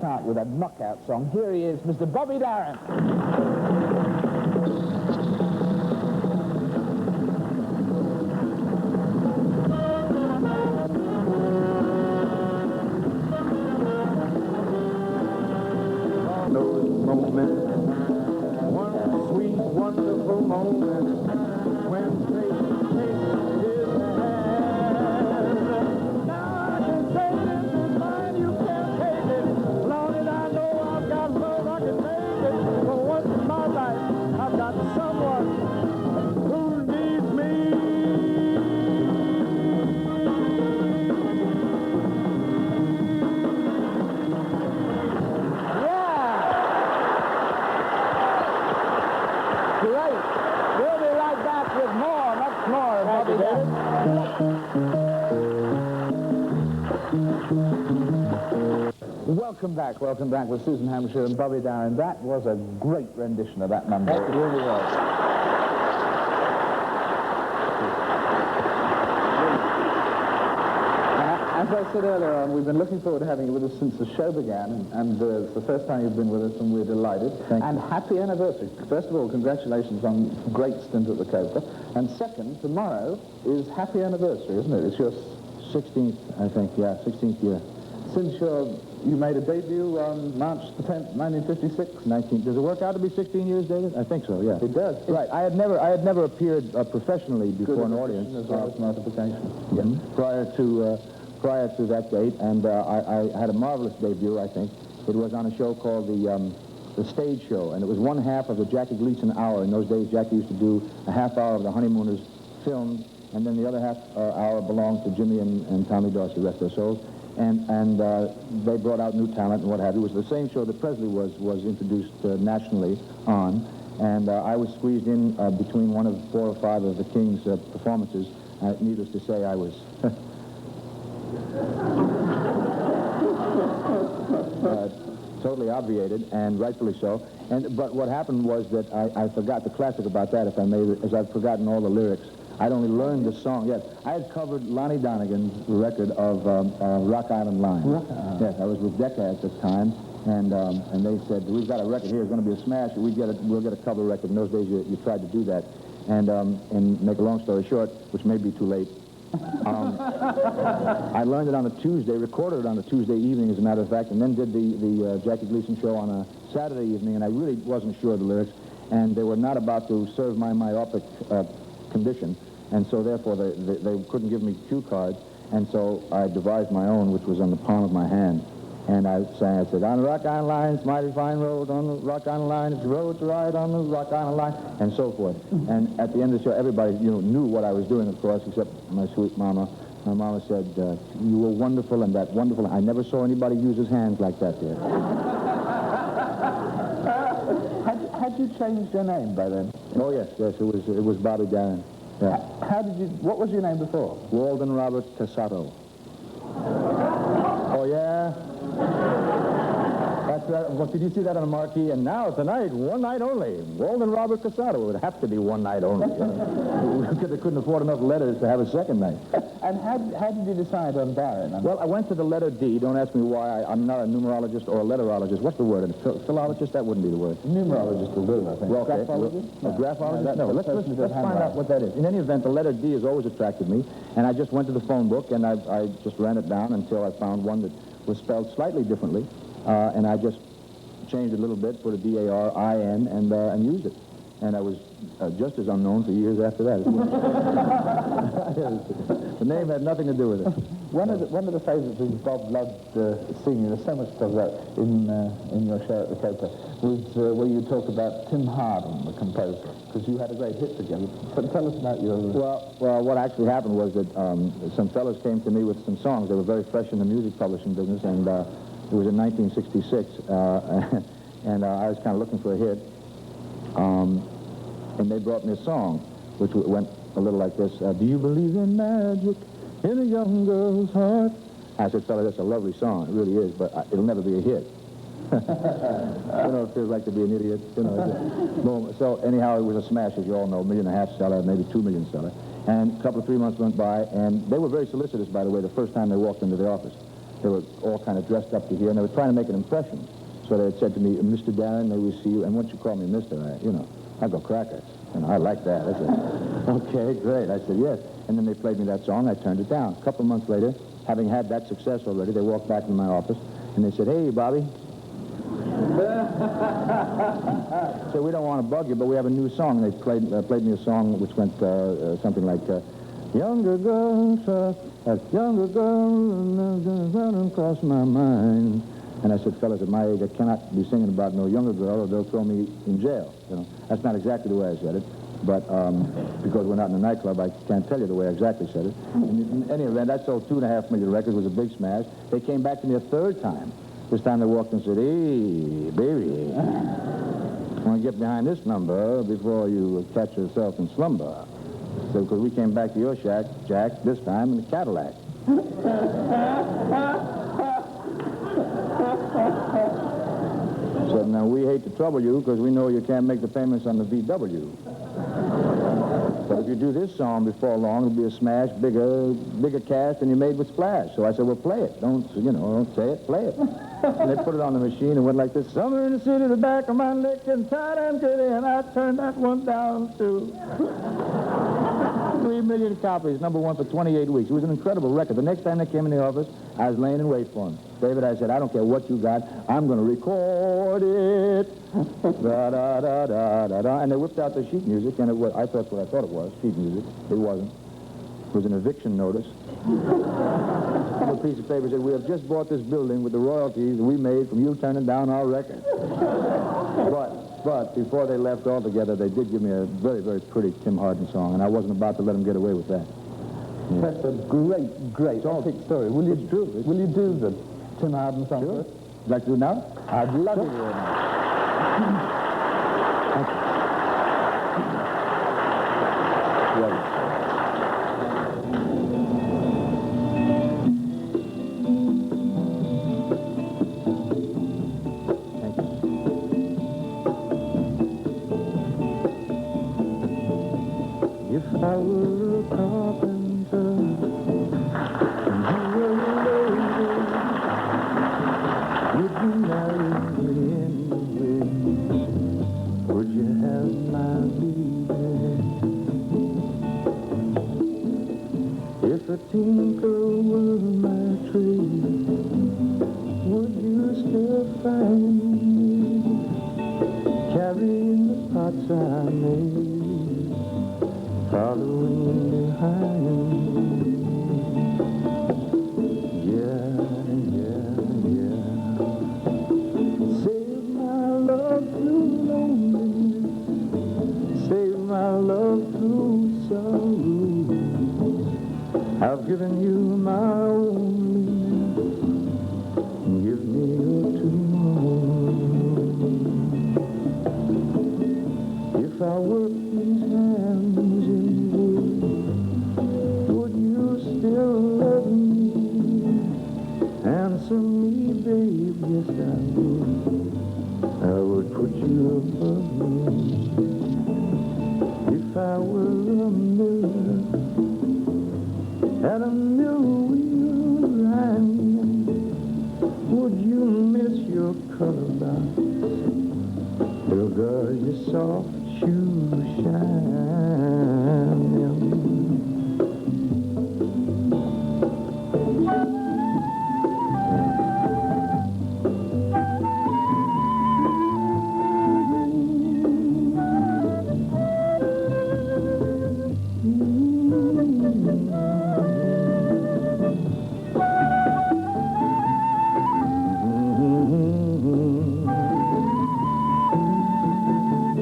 out with a knockout song. Here he is, Mr. Bobby Darin. Those moments, one sweet, wonderful moment, when fate takes his hand. Now I can say this is mine, you can't take it. Long as I know I've got love, I can make it. For once in my life, I've got someone who needs me. Great. We'll be right back with more, much more. Bobby Darin. Welcome back with Susan Hampshire and Bobby Darin. That was a great rendition of that number. It really was. As I said earlier on, we've been looking forward to having you with us since the show began, and it's the first time you've been with us, and we're delighted. Thank and you. Happy anniversary. First of all, congratulations on a great stint at the Cobra. And second, tomorrow is happy anniversary, isn't it? It's your 16th, I think, yeah, 16th year. since you made a debut on March the 10th, 1956. Does it work out to be 16 years, David? I think so, yeah. It does. Right. I had never appeared professionally before an audience. As well as multiplication. Yeah. Prior to that date, and I had a marvelous debut, I think. It was on a show called the Stage Show, and it was one half of the Jackie Gleason hour. In those days, Jackie used to do a half hour of the Honeymooners filmed, and then the other half hour belonged to Jimmy and Tommy Dorsey, rest their souls. And they brought out new talent and what have you. It was the same show that Presley was introduced nationally on, and I was squeezed in between one of 4 or 5 of the King's performances. Needless to say, I was totally obviated, and rightfully so. But what happened was that I forgot the classic about that, if I may, as I've forgotten all the lyrics. I'd only learned the song. Yes, I had covered Lonnie Donegan's record of Rock Island Line. Yes, I was with Decca at the time, and they said, we've got a record here, it's going to be a smash, we'll get a cover record. In those days, you tried to do that. And make a long story short, which may be too late, I learned it on a Tuesday, recorded it on a Tuesday evening, as a matter of fact, and then did the Jackie Gleason show on a Saturday evening, and I really wasn't sure of the lyrics, and they were not about to serve my myopic condition, and so therefore they couldn't give me cue cards, and so I devised my own, which was on the palm of my hand. And I said, on the Rock Island Line, it's a mighty fine road, on the Rock Island Line, it's a road to ride on the Rock Island Line, and so forth. And at the end of the show, everybody, knew what I was doing, of course, except my sweet mama. My mama said, you were wonderful, and that wonderful. I never saw anybody use his hands like that there. Had you changed your name by then? Oh, yes, it was Bobby Darin. Yeah. What was your name before? Walden Robert Cassato. Oh, yeah? Well, did you see that on the marquee? And now, tonight, one night only. Walden Robert Cassato. It would have to be one night only. They couldn't afford enough letters to have a second night. And how did you decide on Darin? Well, I went to the letter D. Don't ask me why. I'm not a numerologist or a letterologist. What's the word? A philologist? That wouldn't be the word. Numerologist will do, I think. Well, okay. Graphologist? A graphologist? No, Let's find out what that is. In any event, the letter D has always attracted me, and I just went to the phone book, and I just ran it down until I found one that was spelled slightly differently, and I just changed it a little bit, put a D-A-R-I-N, and used it. And I was just as unknown for years after that. The name had nothing to do with it. One of the favorites that Bob loved singing, there's so much to talk about in your show at the Cobra, was where you talk about Tim Hardin, the composer, because you had a great hit together. Tell us about your... Well, what actually happened was that some fellows came to me with some songs. They were very fresh in the music publishing business, and it was in 1966, and I was kind of looking for a hit, and they brought me a song, which went a little like this. Do you believe in magic in a young girl's heart? I said, fella, that's a lovely song. It really is, but it'll never be a hit. It feels like to be an idiot. So anyhow, it was a smash, as you all know, $1.5 million seller, maybe $2 million seller. And a couple of 3 months went by, and they were very solicitous, by the way, the first time they walked into the office. They were all kind of dressed up to here, and they were trying to make an impression. So they had said to me, Mr. Darin, may we see you? And once you call me Mr., I go crackers. And I like that. I said, okay, great. I said, yes. And then they played me that song. I turned it down. A couple of months later, having had that success already, they walked back into my office, and they said, hey, Bobby. So we don't want to bug you, but we have a new song. And they played me a song which went something like, younger girls, a younger girl running across my mind. And I said, fellas, at my age, I cannot be singing about no younger girl, or they'll throw me in jail. That's not exactly the way I said it, but because we're not in a nightclub, I can't tell you the way I exactly said it. In any event, that sold 2.5 million records. It was a big smash. They came back to me a third time. This time they walked and said, hey, baby, I want to get behind this number before you catch yourself in slumber. So, because we came back to your shack, Jack, this time in a Cadillac. Said, now, we hate to trouble you because we know you can't make the payments on the VW. But if you do this song before long, it'll be a smash, bigger cash than you made with Splash. So I said, well, play it. Don't say it, play it. And they put it on the machine and went like this. Summer in the city, the back of my neck and tired and giddy, and I turned that one down, too. 3 million copies, number one for 28 weeks. It was an incredible record. The next time they came in the office, I was laying in wait for them. David, I said, I don't care what you got. I'm going to record it. Da-da-da-da-da-da. And they whipped out the sheet music, and I thought what I thought it was, sheet music. It wasn't. It was an eviction notice. On a piece of paper said, we have just bought this building with the royalties we made from you turning down our record. But before they left altogether, they did give me a very, very pretty Tim Hardin song, and I wasn't about to let them get away with that. Yeah. That's a great epic story. It's true. Will you do the Tim Hardin song? Sure. Would you like to do it now? I'd love Sure. to do it now. If I were a carpenter and you were a lady, would you marry me anyway? Would you have my baby? If a tinker were my trade, would you still find me carrying the pots I made? Following behind me. Yeah. Save my love through loneliness. Save my love through sorrow. I've given you my loneliness. Give me your tomorrow. If I work these hands in wood, would you still love me? Answer me, babe, yes I would. I would put you above me. If I were a miller and a mill wheel grinding, would you miss your color box? Will guard your soft shoes shining?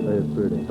Very pretty.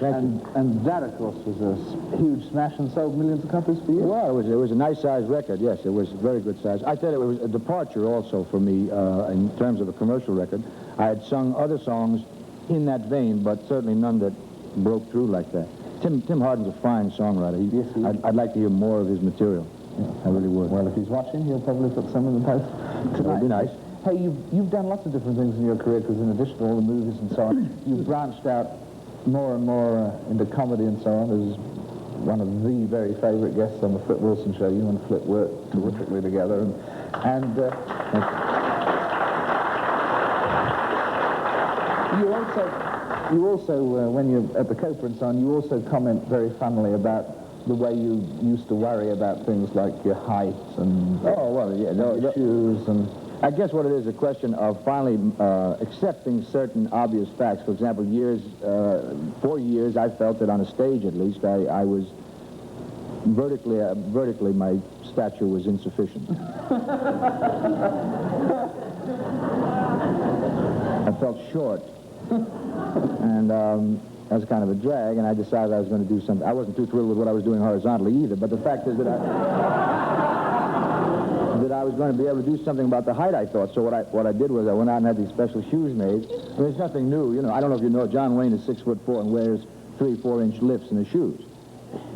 And that, of course, was a huge smash and sold millions of copies for you. Well, it was a nice-sized record, yes. It was very good size. I tell you, it was a departure also for me in terms of a commercial record. I had sung other songs in that vein, but certainly none that broke through like that. Tim Hardin's a fine songwriter. Yes, he is. I'd like to hear more of his material. Yeah, I really would. Well, if he's watching, he'll probably put some in the post tonight. That'd be nice. Hey, you've done lots of different things in your career, because in addition to all the movies and so on, you've branched out more and more into comedy and so on. As one of the very favourite guests on the Flip Wilson show. You and Flip worked terrifically together, and you also when you're at the Copa and so on, you also comment very funnily about the way you used to worry about things like your height and your shoes and. I guess what it is, a question of finally accepting certain obvious facts. For example, for years, I felt that on a stage, at least, I was vertically, my stature was insufficient. I felt short, and that was kind of a drag. And I decided I was going to do something. I wasn't too thrilled with what I was doing horizontally either. But the fact is that I was going to be able to do something about the height, I thought. So what I did was I went out and had these special shoes made. I mean, it's nothing new, you know. I don't know if you know, John Wayne is 6'4" and wears 3-4-inch lifts in his shoes.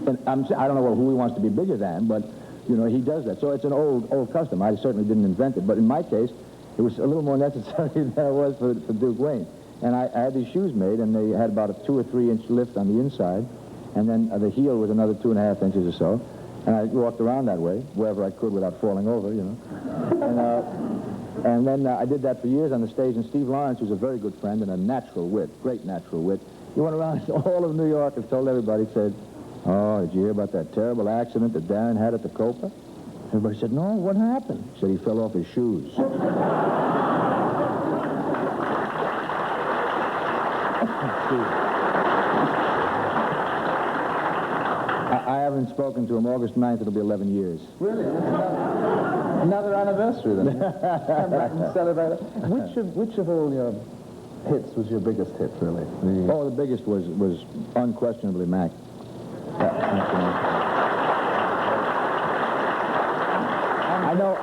And I don't know who he wants to be bigger than, but you know he does that. So it's an old custom. I certainly didn't invent it, but in my case, it was a little more necessary than it was for Duke Wayne. And I had these shoes made, and they had about a 2 or 3 inch lift on the inside, and then the heel was another 2.5 inches or so. And I walked around that way, wherever I could without falling over, you know. And then I did that for years on the stage, and Steve Lawrence, who's a very good friend and a natural wit, great natural wit, he went around all of New York and told everybody, said, "Oh, did you hear about that terrible accident that Darin had at the Copa?" Everybody said, "No, what happened?" He said, "He fell off his shoes." I haven't spoken to him. August 9th, it'll be 11 years. Really? Another anniversary, then. Come back and celebrate it. Which of all your hits was your biggest hit, really? The biggest was unquestionably Mac. I know.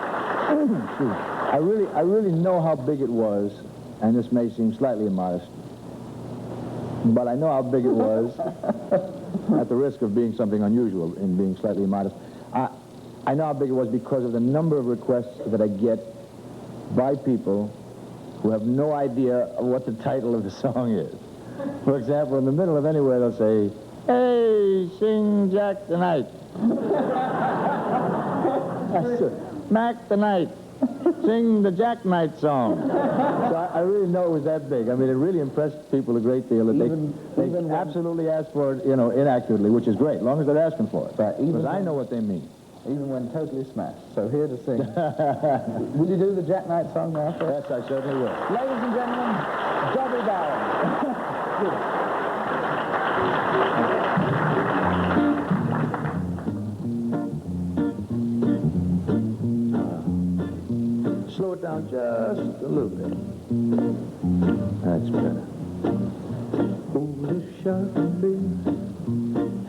I really know how big it was, and this may seem slightly immodest, but I know how big it was. At the risk of being something unusual in being slightly immodest, I know how big it was because of the number of requests that I get by people who have no idea what the title of the song is. For example, in the middle of anywhere, they'll say, "Hey, sing Jack tonight." Mac tonight. Sing the Jack Knight song. So I really know it was that big. I mean, it really impressed people a great deal. That they absolutely asked for it, you know, inaccurately, which is great, as long as they're asking for it. Right. Because I know what they mean. Even when totally smashed. So here to sing. Will you do the Jack Knight song now? Yes, I certainly will. Ladies and gentlemen, Darin. Slow it down just a little bit. That's better. Oh, this shark beer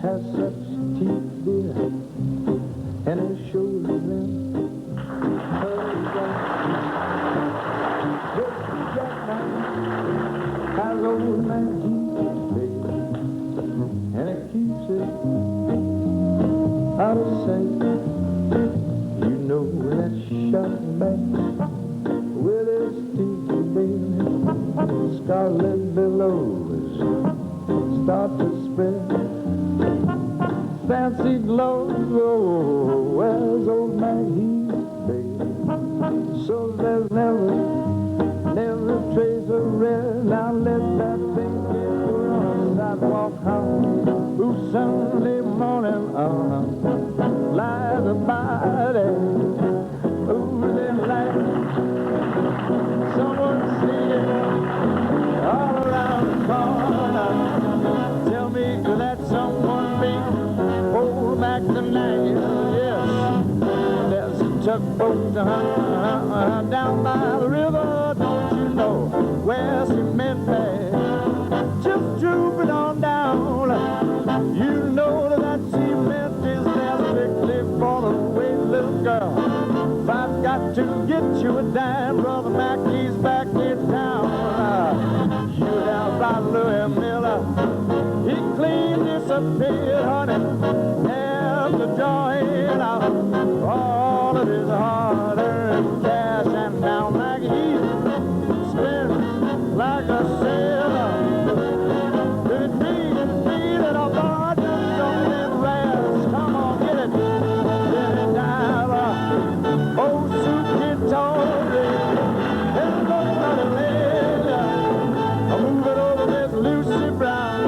has such teeth, dear, and it shows them. This Jack Knight has old man teeth, and it keeps it out of sight. You know that shark back with his teeth, baby, scarlet billows start to spread. Fancy gloves, oh, where's old Maggie, baby? So there's never a trace of red. Now let that thing get on the sidewalk home. Who Sunday morning, lies about it. Who's in light? Someone singing all around the corner. Tell me, could that someone be old Mac tonight? Yes, there's a tugboat down by the river. Don't you know where cement bags just drooping on down? a dime, Brother Mackey's back in town. You down by Louis Miller, he clean disappeared, honey, after drawing out all of his hard-earned cash. And now Mackey spends like a sailor. If it be that our bartenders don't live rest, come on, get it. Get it down. Old Soup Kid Tory, everybody lay I'm moving over Miss Lucy Brown.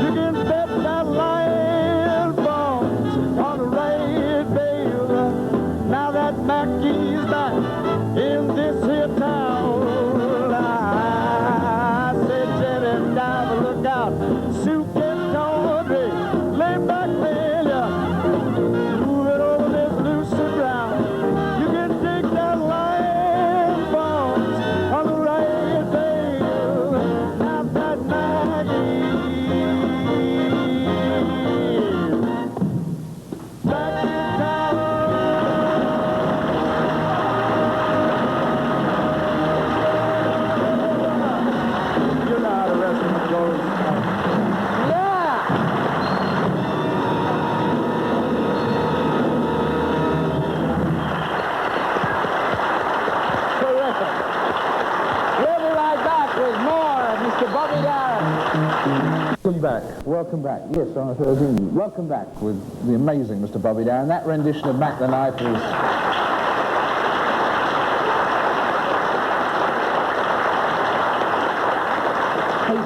You can bet that lion falls on the right bail. Now that Mackey's back in this here town, I said, Jenny Diver, look out. Soup Kid Tory, lay back failure. Moving over Miss Lucy Brown. You can dig that lion bones on the right bail. Now that Maggie's back in town. You know how the rest of it goes. Yeah! Terrific. We'll be right back with more of Mr. Bobby Darin. Welcome back. Welcome back. Yes, welcome back with the amazing Mr. Bobby Darin. That rendition of Mac the Knife was... Hey,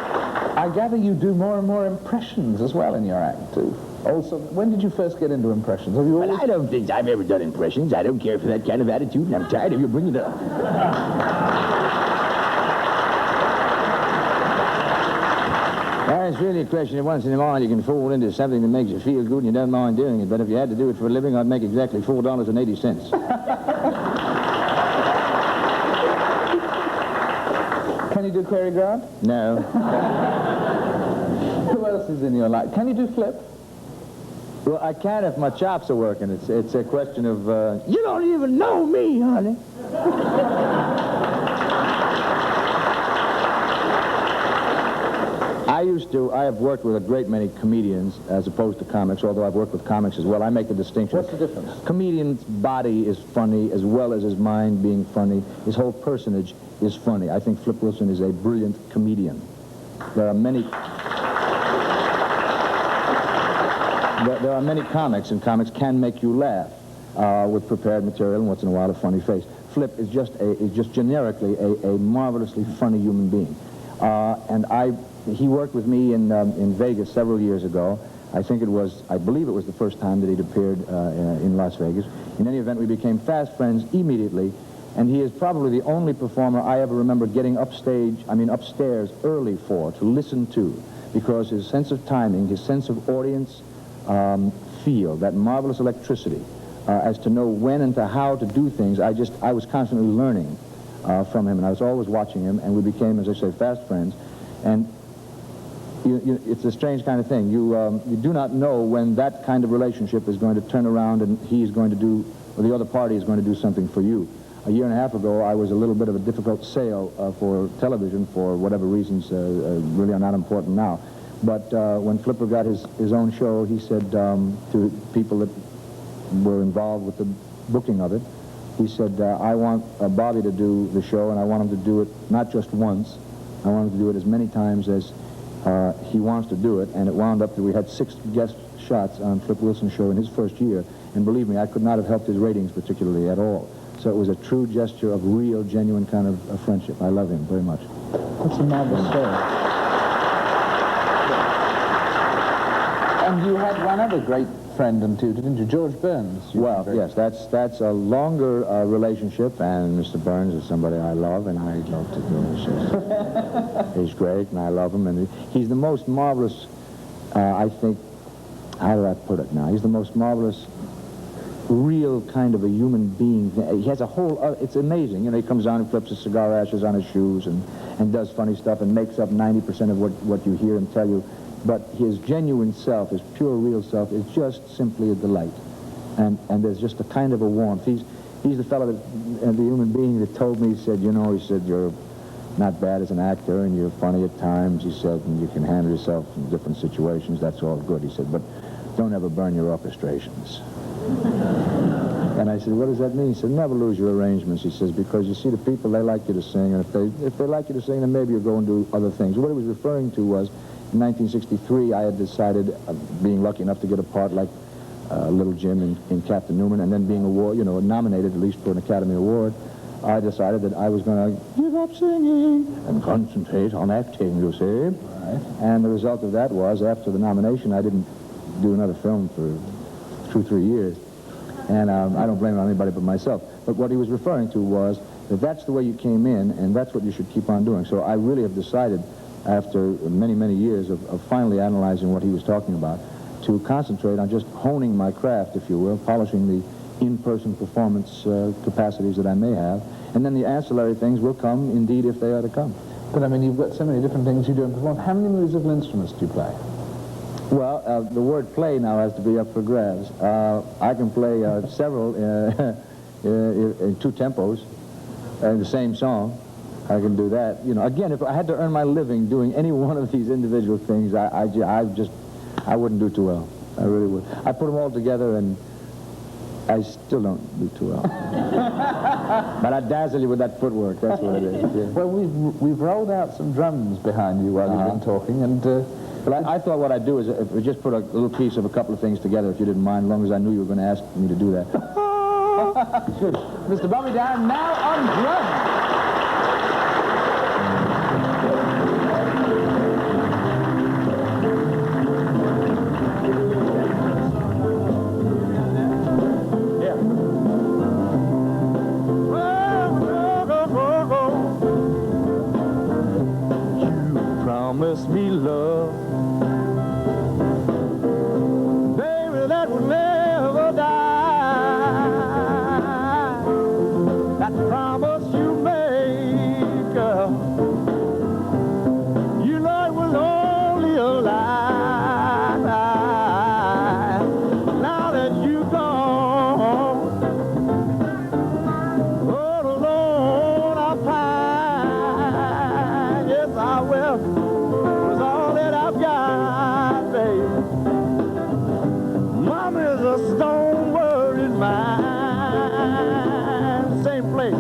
I gather you do more and more impressions as well in your act, too. Also, when did you first get into impressions? Have you always... Well, I don't think I've ever done impressions. I don't care for that kind of attitude, and I'm tired of you bringing it up. Well, it's really a question of once in a while you can fall into something that makes you feel good and you don't mind doing it. But if you had to do it for a living, I'd make exactly $4.80. Can you do Cary Grant? No. Who else is in your life? Can you do Flip? Well, I can if my chops are working. It's a question of, you don't even know me, honey. I have worked with a great many comedians as opposed to comics, although I've worked with comics as well. I make the distinction. What's the difference? Comedian's body is funny as well as his mind being funny. His whole personage is funny. I think Flip Wilson is a brilliant comedian. There are many... There are many comics, and comics can make you laugh with prepared material and once in a while a funny face. Flip is just generically a marvelously funny human being. He worked with me in Vegas several years ago. I believe it was the first time that he'd appeared in Las Vegas. In any event, we became fast friends immediately, and he is probably the only performer I ever remember getting upstairs early to listen to, because his sense of timing, his sense of audience feel, that marvelous electricity as to know when and to how to do things. I was constantly learning from him, and I was always watching him, and we became, as I say, fast friends. And it's a strange kind of thing. You do not know when that kind of relationship is going to turn around and he is going to do, or the other party is going to do something for you. A year and a half ago, I was a little bit of a difficult sale for television for whatever reasons really are not important now. But when Flipper got his own show, he said to people that were involved with the booking of it, he said, I want Bobby to do the show, and I want him to do it not just once. I want him to do it as many times as he wants to do it. And it wound up that we had 6 guest shots on Flip Wilson's show in his first year. And believe me, I could not have helped his ratings particularly at all. So it was a true gesture of real, genuine kind of friendship. I love him very much. That's a marvelous story. And you had one other great friend and tutor, didn't you? George Burns. Well, yes, that's a longer relationship, and Mr. Burns is somebody I love, and I love to do his shows. He's great, and I love him, and he's the most marvelous, I think, how do I put it now? He's the most marvelous, real kind of a human being. He has a whole, it's amazing. You know, he comes down and flips his cigar ashes on his shoes and does funny stuff and makes up 90% of what you hear him tell you. But his genuine self, his pure, real self, is just simply a delight. And there's just a kind of a warmth. He's the fellow that, the human being that told me, he said, you know, he said, you're not bad as an actor, and you're funny at times, he said, and you can handle yourself in different situations. That's all good, he said, but don't ever burn your orchestrations. And I said, what does that mean? He said, never lose your arrangements, he says, because you see, the people, they like you to sing, and if they like you to sing, then maybe you'll go and do other things. What he was referring to was, in 1963, I had decided, being lucky enough to get a part like Little Jim in Captain Newman, and then being nominated at least for an Academy Award, I decided that I was going to give up singing and concentrate on acting, you see. Right. And the result of that was, after the nomination, I didn't do another film for 2-3 years. And I don't blame it on anybody but myself. But what he was referring to was that that's the way you came in, and that's what you should keep on doing. So I really have decided, after many, many years of finally analyzing what he was talking about, to concentrate on just honing my craft, if you will, polishing the in-person performance capacities that I may have, and then the ancillary things will come, indeed, if they are to come. But I mean, you've got so many different things you do and perform. How many musical instruments do you play? Well, the word play now has to be up for grabs. I can play several in 2 tempos in the same song. I can do that. You know, again, if I had to earn my living doing any one of these individual things, I wouldn't do too well. I really would. I put them all together, and I still don't do too well. But I dazzle you with that footwork. That's what it is. Yeah. Well, we've rolled out some drums behind you while you've been talking, and but I thought what I'd do is if we just put a little piece of a couple of things together, if you didn't mind, as long as I knew you were going to ask me to do that. Mr. Bobby Darin now on drums. Promise me love, baby, that will never die. That promise you make, you know it was only a lie. Now that you're gone, all alone I pine. Yes, I will. A stone worried mind, same place.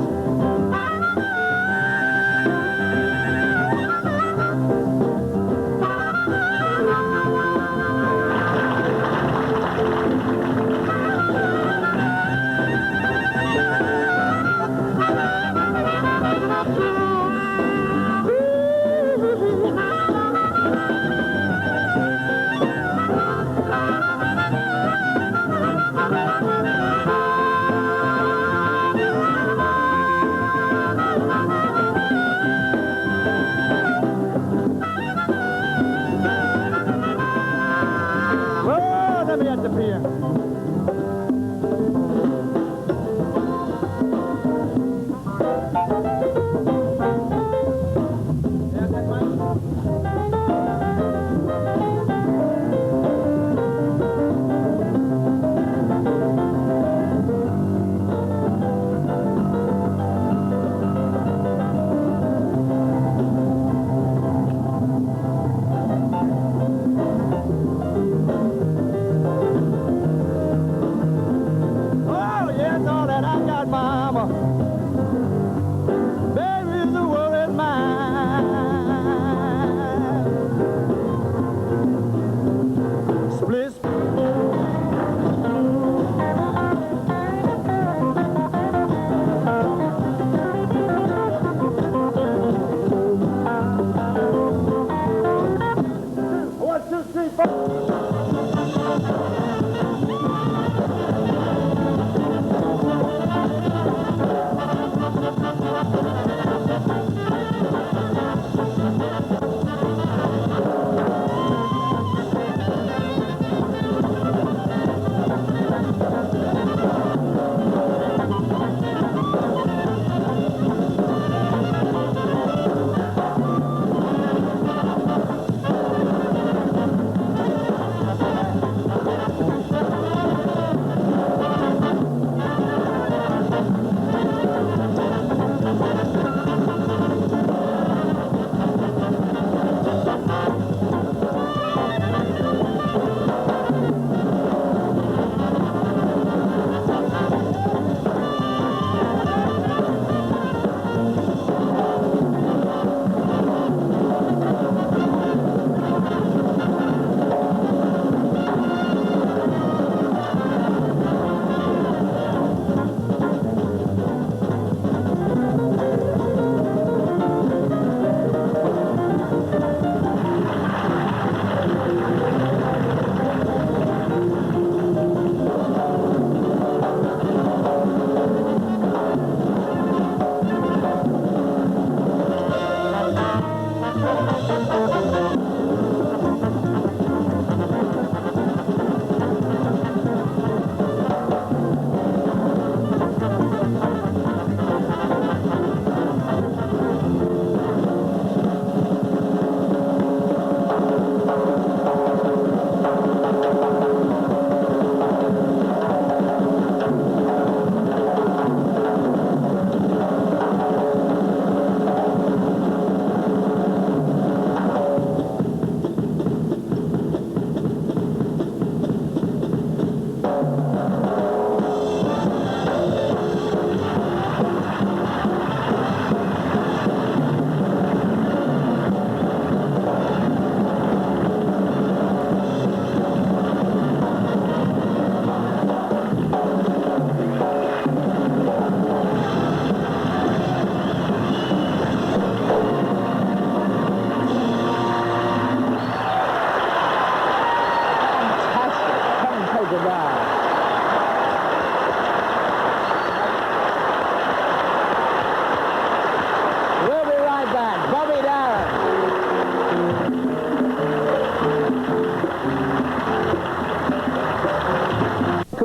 Let me at the pier.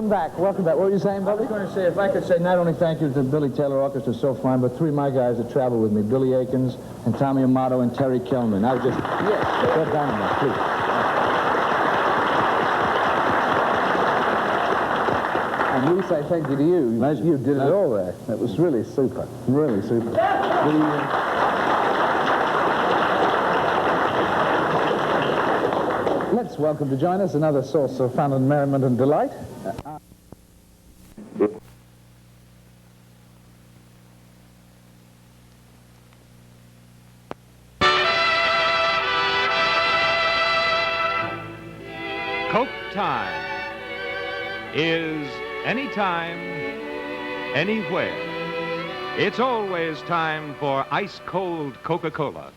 Welcome back. Welcome back. What were you saying, I Bobby? was going to say, if I could say not only thank you to the Billy Taylor Orchestra, so fine, but three of my guys that traveled with me, Billy Akins and Tommy Amato and Terry Kellman. I was just, yes, go down on that, please. And we say thank you to you. You did it all there. It was really super. Really super. Let's welcome to join us another source of fun and merriment and delight. Coke time is anytime, anywhere. It's always time for ice-cold Coca-Cola.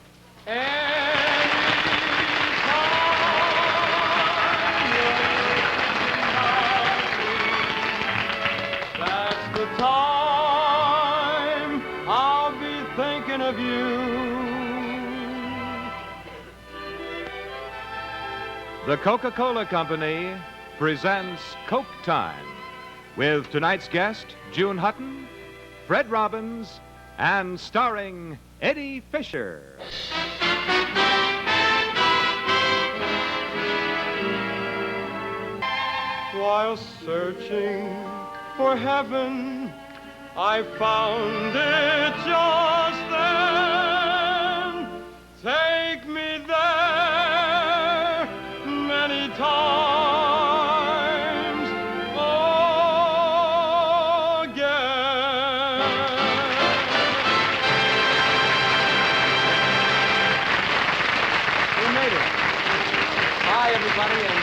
That's the time I'll be thinking of you. The Coca-Cola Company presents Coke Time with tonight's guest, June Hutton, Fred Robbins, and starring Eddie Fisher. While searching for heaven, I found it just then. Take me there many times again. We made it. Hi, everybody, and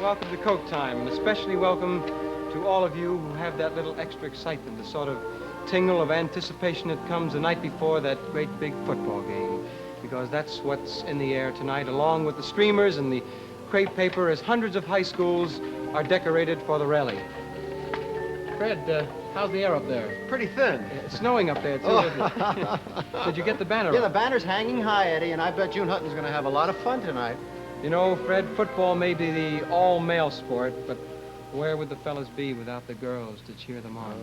welcome to Coke Time, and especially welcome to all of you who have that little extra excitement, the sort of tingle of anticipation that comes the night before that great big football game, because that's what's in the air tonight, along with the streamers and the crepe paper, as hundreds of high schools are decorated for the rally. Fred, how's the air up there? Pretty thin. It's snowing up there, too, isn't it? Did you get the banner Yeah, the up? banner's hanging high, Eddie, and I bet June Hutton's going to have a lot of fun tonight. You know, Fred, football may be the all-male sport, but where would the fellas be without the girls to cheer them on?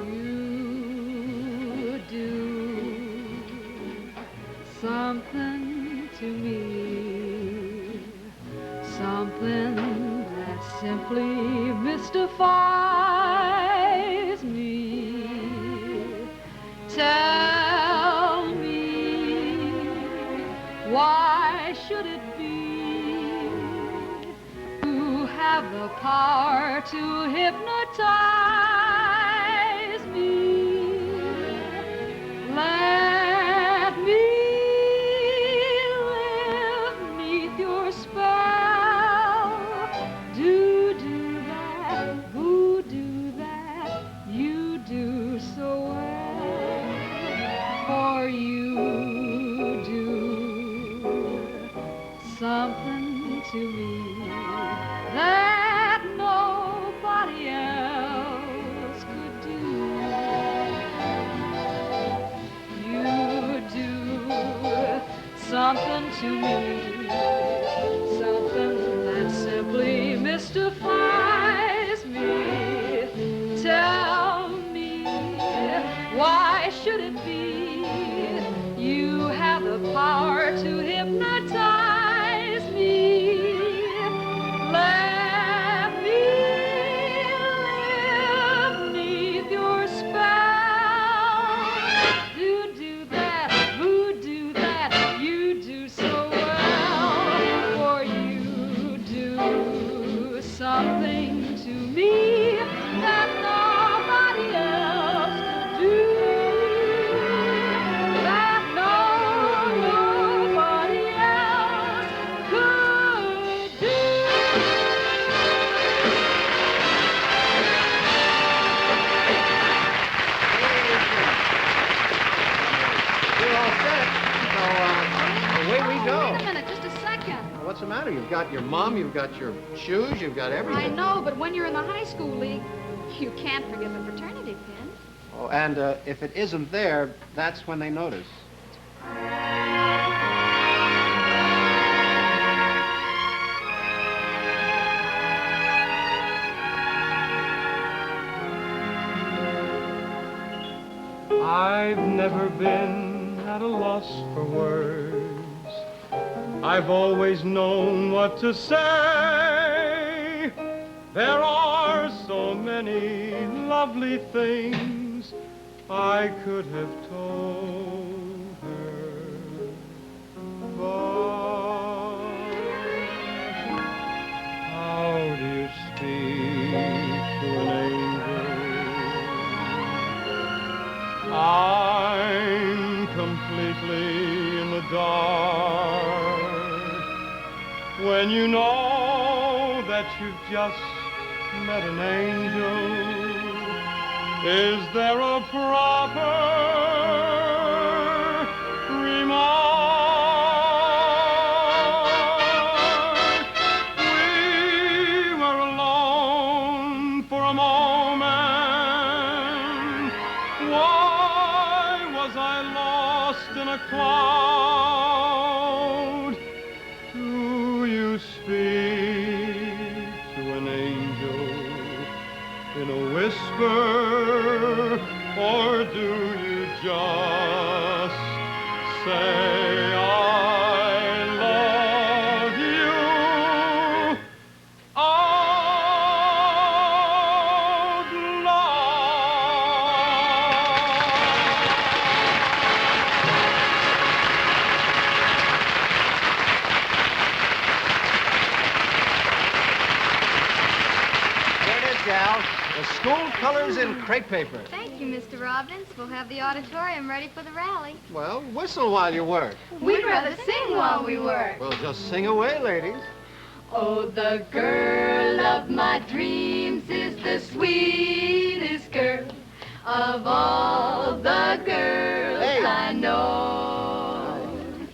You do something to me, something that simply mystifies me. Tell me, why should it be you have the power to hypnotize me? Let me live 'neath your spell. Do that, who do that, you do so well. For you do something to me that nobody else could do. You do something to me, something that simply mystifies me. Tell me, why should it be you have the power to hypnotize me? Let me live 'neath your spell. You do that, who do that, you do so well. For you do something to me that nobody else could do. That nobody else could do. We're all set. So, away we go. Wait a minute, just a second. What's the matter? You've got your mom, you've got your shoes, you've got everything. I know, but when you're in the high school league, you can't forget the fraternity pin. Oh, and if it isn't there, that's when they notice. I've never been at a loss for words. I've always known what to say. There are so many lovely things I could have told her, but how do you speak to an angel? I'm completely in the dark when you know that you've just met an angel. Is there a proper remark? We were alone for a moment. Why was I lost in a cloud? Do you speak to an angel in a whisper, or do you just say, I love you out There it is, gal. The school colors in crepe paper. Thank you, Mr. Robbins. We'll have the auditorium ready for the rally. Well, whistle while you work. We'd rather sing while we work. Well, just sing away, ladies. Oh, the girl of my dreams is the sweetest girl of all the girls I know.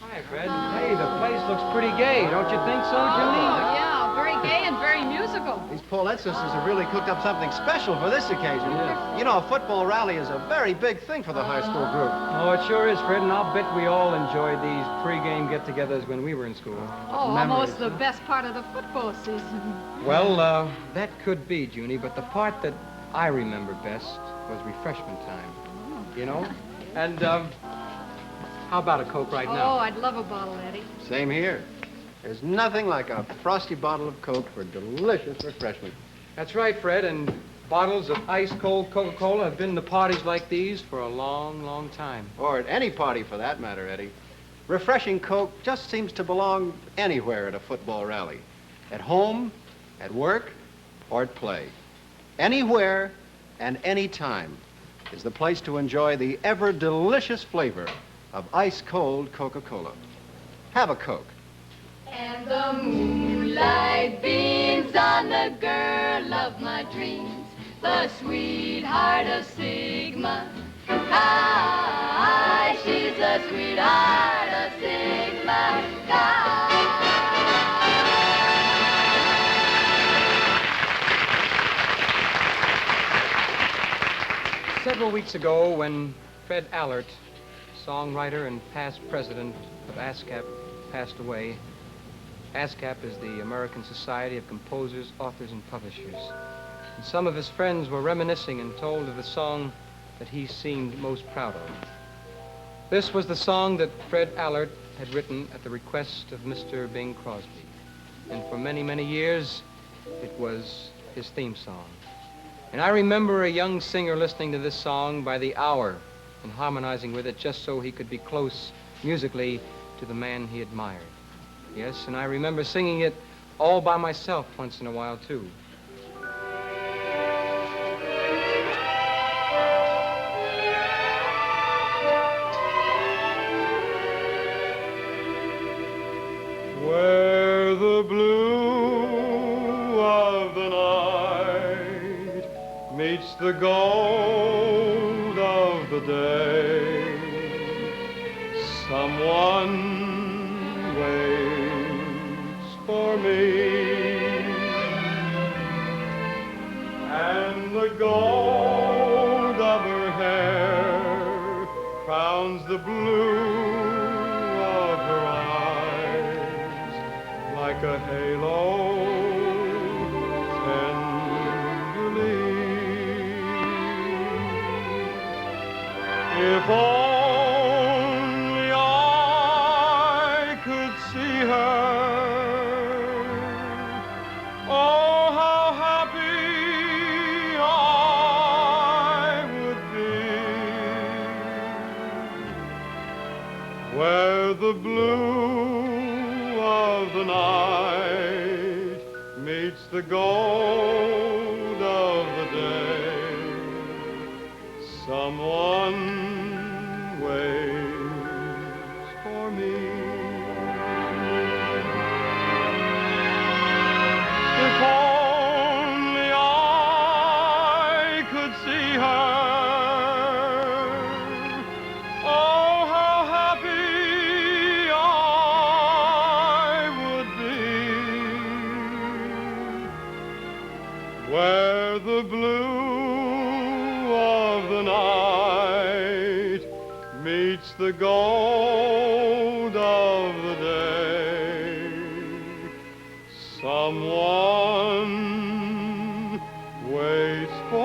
Hi, Fred. Hey, the place looks pretty gay. Don't you think so, Junie? Oh, yeah, very gay and very musical. These Paulette sisters have really cooked up something special for this occasion. Yeah. You know, a football rally is a very big thing for the high school group. Oh, it sure is, Fred, and I'll bet we all enjoyed these pre-game get-togethers when we were in school. Oh, Memories. almost the best part of the football season. Well, that could be, Junie, but the part that I remember best was refreshment time. You know? And, how about a Coke right Oh, now? I'd love a bottle, Eddie. Same here. There's nothing like a frosty bottle of Coke for delicious refreshment. That's right, Fred, and bottles of ice-cold Coca-Cola have been in the parties like these for a long, long time. Or at any party for that matter, Eddie. Refreshing Coke just seems to belong anywhere at a football rally. At home, at work, or at play. Anywhere and any time is the place to enjoy the ever-delicious flavor of ice-cold Coca-Cola. Have a Coke. And the moonlight beams on the girl of my dreams, the sweetheart of Sigma Chi. She's the sweetheart of Sigma Chi. Several weeks ago, when Fred Allert, songwriter and past president of ASCAP, passed away. ASCAP is the American Society of Composers, Authors, and Publishers. And some of his friends were reminiscing and told of the song that he seemed most proud of. This was the song that Fred Allert had written at the request of Mr. Bing Crosby. And for many, many years, it was his theme song. And I remember a young singer listening to this song by the hour and harmonizing with it just so he could be close musically to the man he admired. Yes, and I remember singing it all by myself once in a while, too. Where the blue of the night meets the gold of the day, someone waits for me, and the gold of her hair crowns the blue of her eyes like a halo tenderly. where the blue of the night meets the gold of the day, someone waits for me. If only I could see her, oh, how happy I would be. Where the blue of the night meets the gold of the day, someone waits for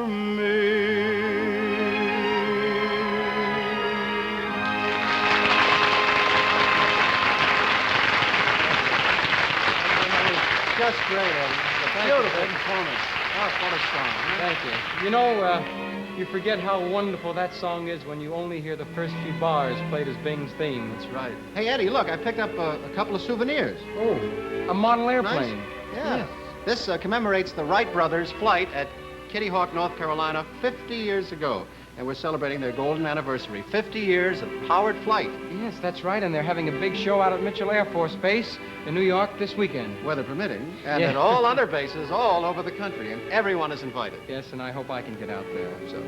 me. Just great, Eddie. Beautiful performance. Oh, what a song. Thank you. You know, you forget how wonderful that song is when you only hear the first few bars played as Bing's theme. That's right. Hey, Eddie, look, I picked up a couple of souvenirs. Oh, a model airplane. Nice. Yeah. This commemorates the Wright brothers' flight at Kitty Hawk, North Carolina, 50 years ago. And we're celebrating their golden anniversary. 50 years of powered flight. Yes, that's right, and they're having a big show out at Mitchell Air Force Base in New York this weekend. Weather permitting. And Yeah. at all other bases all over the country. And everyone is invited. Yes, and I hope I can get out there. So,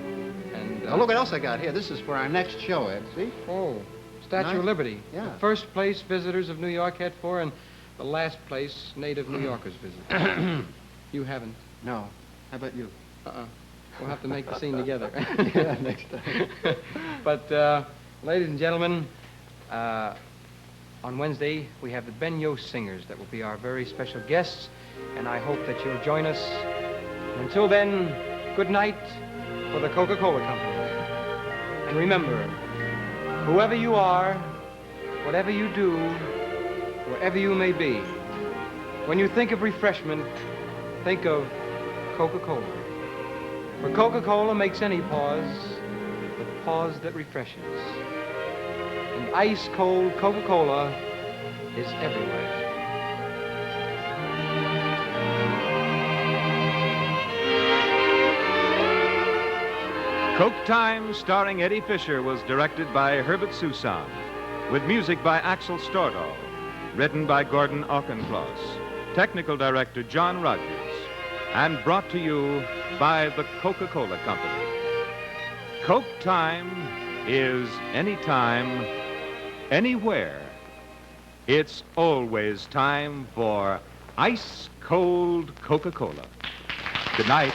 And now look what else I got here. This is for our next show, Ed. See? Oh, Statue Nice. of Liberty. Yeah. The first place visitors of New York head for, and the last place native New Yorkers visit. You haven't. No. How about you? We'll have to make the scene together. Yeah, next time. But, ladies and gentlemen, on Wednesday, we have the Ben Yost Singers that will be our very special guests, and I hope that you'll join us. Until then, good night for the Coca-Cola Company. And remember, whoever you are, whatever you do, wherever you may be, when you think of refreshment, think of Coca-Cola. For Coca-Cola makes any pause the pause that refreshes. And ice-cold Coca-Cola is everywhere. Coke Time, starring Eddie Fisher, was directed by Herbert Susan, with music by Axel Stordahl, written by Gordon Auchincloss, technical director John Rogers, and brought to you by the Coca-Cola Company. Coke Time is anytime, anywhere. It's always time for ice-cold Coca-Cola. Good night.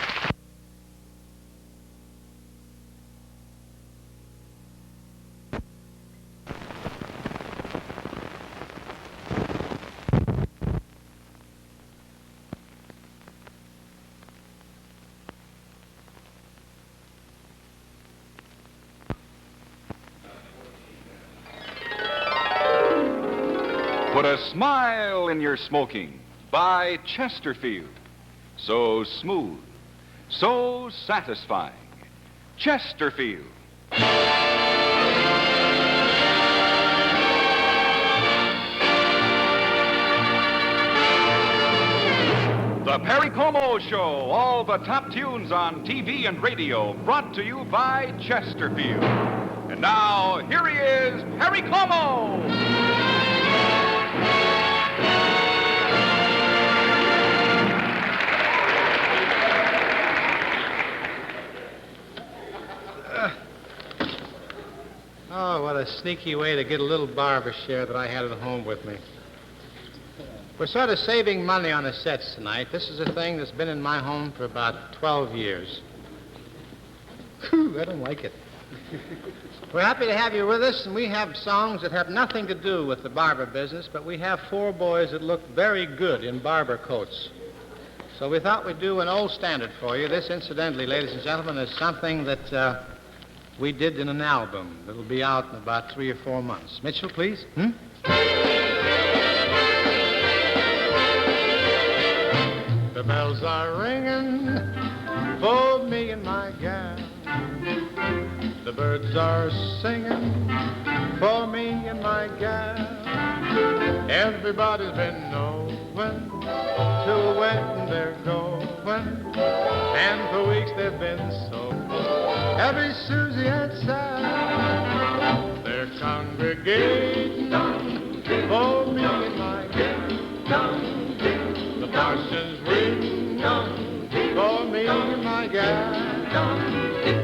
Put a smile in your smoking by Chesterfield. So smooth, so satisfying. Chesterfield. The Perry Como Show, all the top tunes on TV and radio, brought to you by Chesterfield. And now, here he is, Perry Como! Oh, what a sneaky way to get a little barber share that I had at home with me. We're sort of saving money on the sets tonight. This is a thing that's been in my home for about 12 years. Whew, I don't like it. We're happy to have you with us, and we have songs that have nothing to do with the barber business, but we have four boys that look very good in barber coats. So we thought we'd do an old standard for you. This, incidentally, ladies and gentlemen, is something that we did in an album that'll be out in about 3 or 4 months. Mitchell, please. The bells are ringing for me and my gal. The birds are singing for me and my gal. Everybody's been knowing to a wedding they're going, and for weeks they've been so happy. Susie and Sal, they're congregating for me and my gal. The parson's waiting for me and my gal.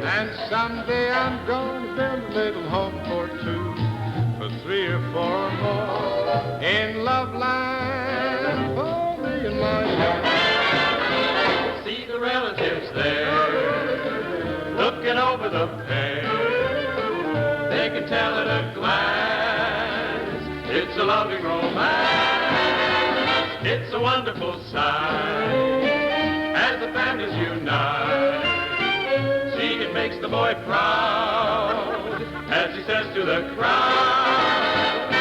And someday I'm going to build a little home for two, for three or four more in Loveland for me and my gal. See the relatives there looking over the pair. They can tell at a glance it's a loving romance. It's a wonderful sight as the families unite. See, it makes the boy proud as he says to the crowd,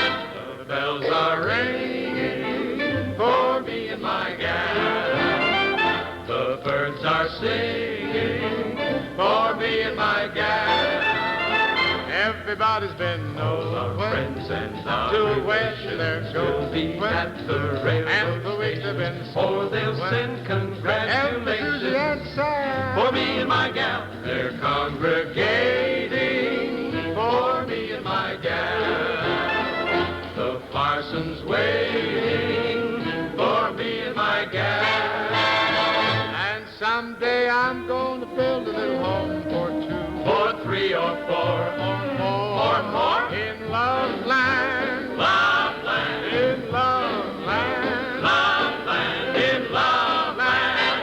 the bells are ringing for me and my gal. The birds are singing for me and my gal. Everybody's been knowing friends and to where they're going at the railroad and for weeks they've been or they'll send congratulations for me and my gal. They're congregating for me and my gal. The parson's waiting for me and my gal. And someday I'm going to build a little home for two, for three or four, or more in Loveland, Loveland, in Loveland, Loveland, in Loveland,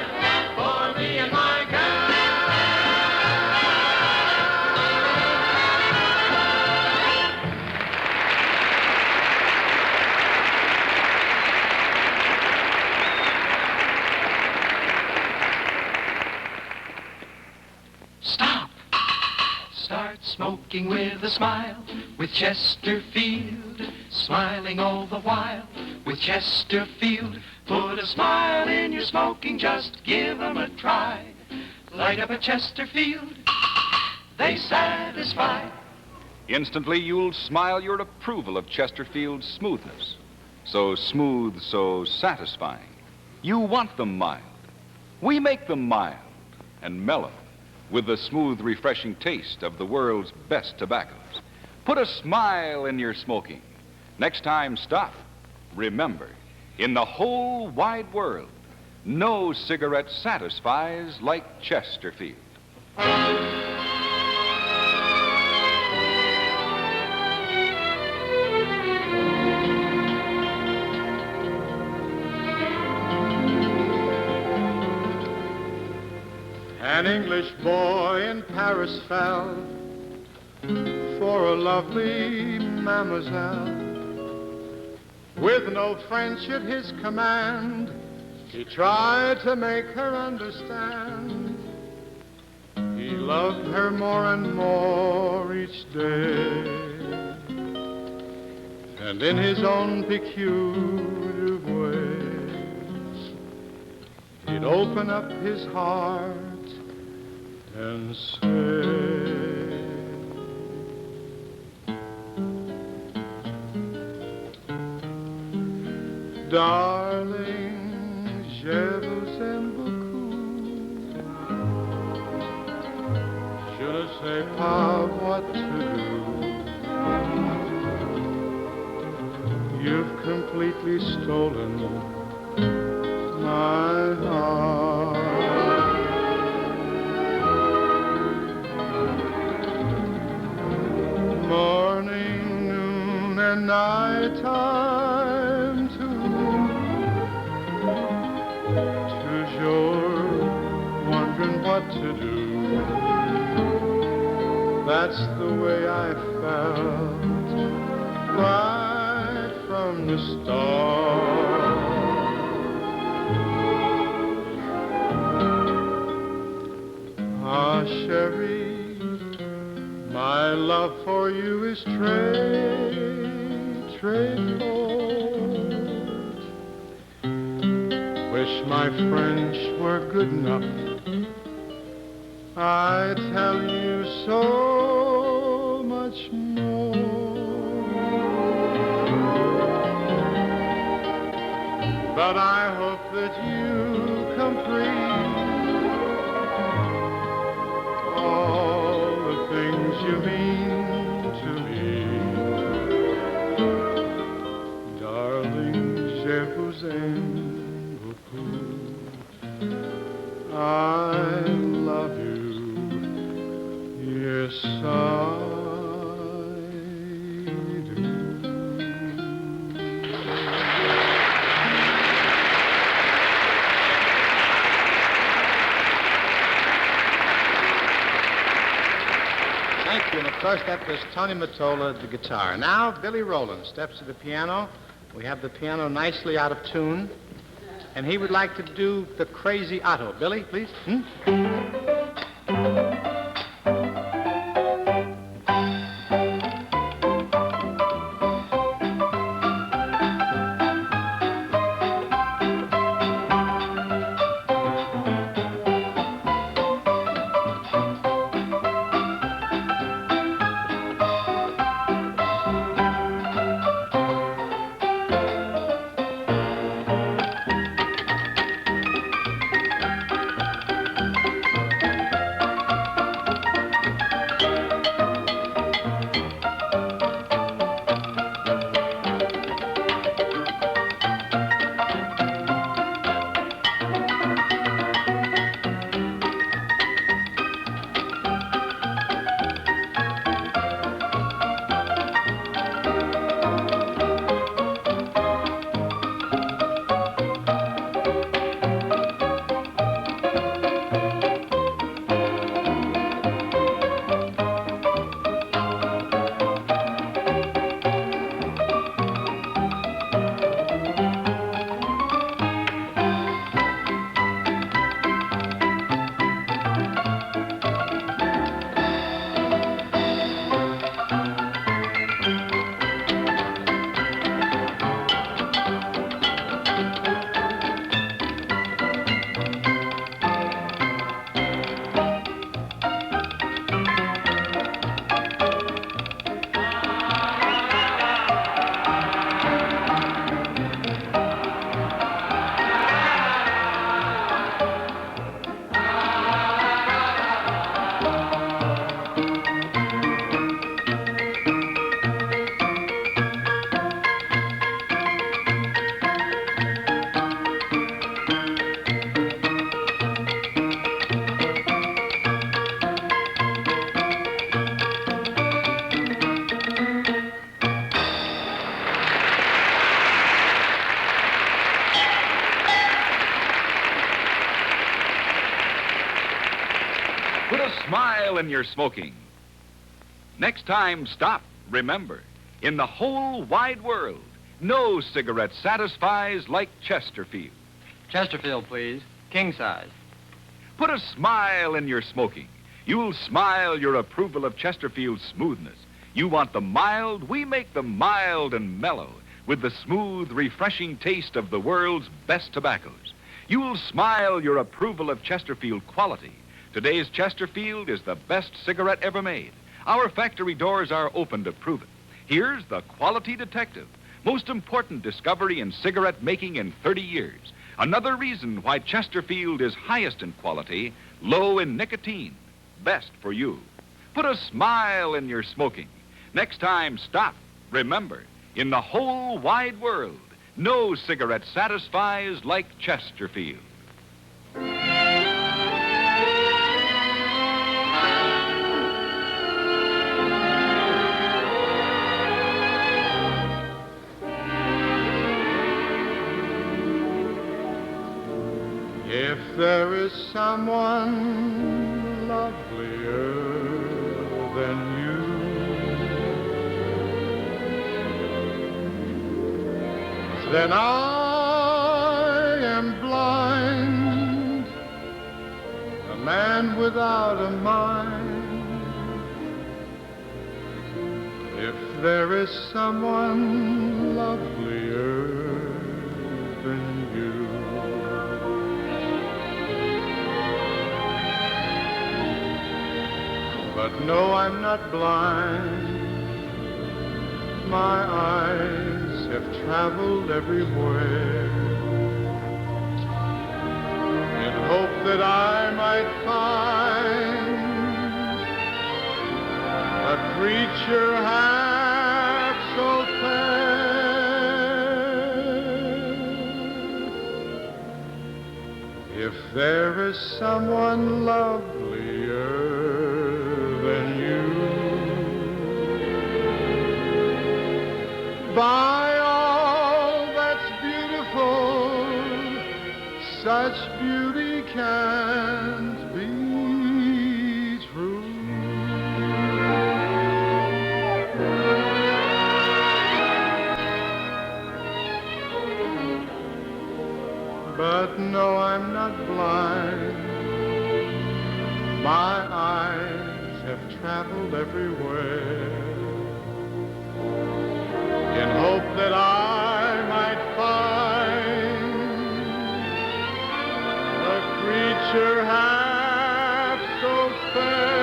for me and my gal. Stop! Start smoking with a smile, with Chesterfield, smiling all the while, with Chesterfield. Put a smile in your smoking, just give 'em a try. Light up a Chesterfield, they satisfy. Instantly, you'll smile your approval of Chesterfield's smoothness. So smooth, so satisfying. You want them mild. We make them mild and mellow, with the smooth, refreshing taste of the world's best tobaccos. Put a smile in your smoking. Next time, stop. Remember, in the whole wide world, no cigarette satisfies like Chesterfield. An English boy in Paris fell for a lovely mademoiselle. With no French at his command, he tried to make her understand. He loved her more and more each day, and in his own peculiar ways, he'd open up his heart and say, darling, je vous aime beaucoup. Je ne sais pas what to do. You've completely stolen my heart. Morning, noon, and night time too. Toujours wondering what to do. That's the way I felt right from the start. Ah, chérie, my love for you is très fort. Wish my French were good enough I tell you so much more, but I hope that you come free. All the things you mean to me, darling, je vous aime beaucoup. I love you, yes I do. Thank you. And of course, that was Tony Mottola at the guitar. Now, Billy Rowland steps to the piano. We have the piano nicely out of tune. And he would like to do the Crazy Otto. Billy, please. Put a smile in your smoking. Next time, stop. Remember, in the whole wide world, no cigarette satisfies like Chesterfield. Chesterfield, please. King size. Put a smile in your smoking. You'll smile your approval of Chesterfield's smoothness. You want the mild, we make them mild and mellow, with the smooth, refreshing taste of the world's best tobaccos. You'll smile your approval of Chesterfield quality. Today's Chesterfield is the best cigarette ever made. Our factory doors are open to prove it. Here's the quality detective. Most important discovery in cigarette making in 30 years. Another reason why Chesterfield is highest in quality, low in nicotine. Best for you. Put a smile in your smoking. Next time, stop. Remember, in the whole wide world, no cigarette satisfies like Chesterfield. If there is someone lovelier than you, then I am blind, a man without a mind. If there is someone lovelier than you. But no, I'm not blind. My eyes have traveled everywhere in hope that I might find a creature half so fair. If there is someone lovelier than you, by all that's beautiful, such beauty can't be true. But no, I'm not blind. My eyes have traveled everywhere in hope that I might find a creature half so fair.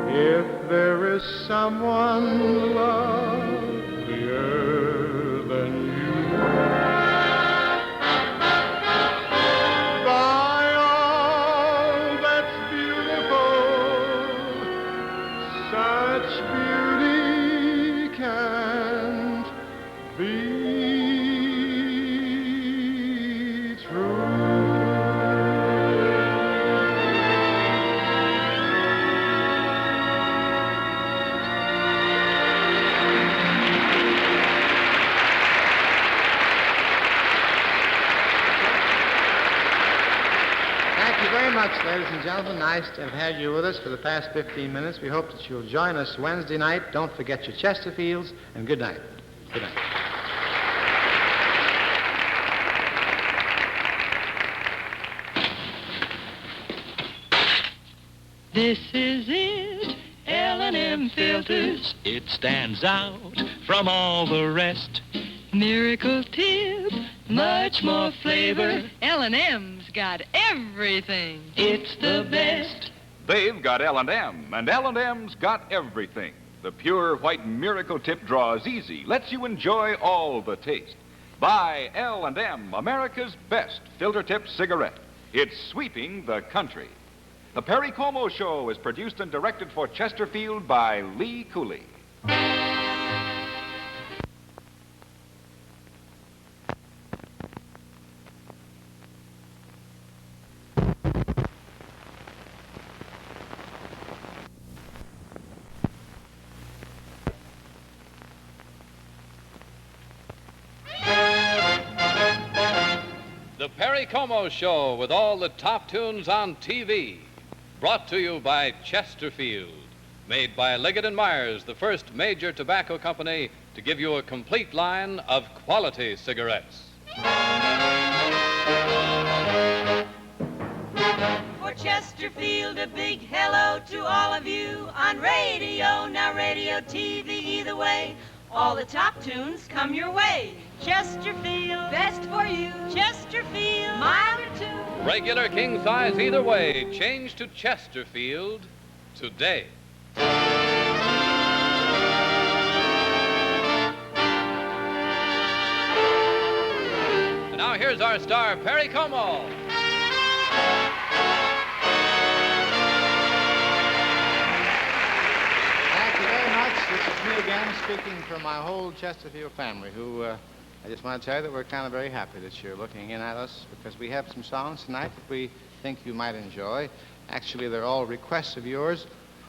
If there is someone lovelier than you, by all that's beautiful, such beauty can't be true. Thank you very much, ladies and gentlemen. Nice to have had you with us for the past 15 minutes. We hope that you'll join us Wednesday night. Don't forget your Chesterfields, and good night. Good night. This is it, L&M filters. It stands out from all the rest. Miracle tip, much more flavor. L&M's got everything. It's the best. They've got L&M, and L&M's got everything. The pure white Miracle Tip draws easy, lets you enjoy all the taste. Buy L&M, America's best filter tip cigarette. It's sweeping the country. The Perry Como Show is produced and directed for Chesterfield by Lee Cooley. The Perry Como Show with all the top tunes on TV. Brought to you by Chesterfield. Made by Liggett & Myers, the first major tobacco company to give you a complete line of quality cigarettes. For Chesterfield, a big hello to all of you on radio. Now radio, TV, either way. All the top tunes come your way. Chesterfield, best for you. Chesterfield, mile or two. Regular king size either way. Change to Chesterfield today. And now here's our star, Perry Como. Thank you very much. This is me again speaking for my whole Chesterfield family, who I just want to tell you that we're kind of very happy that you're looking in at us, because we have some songs tonight that we think you might enjoy. Actually, they're all requests of yours.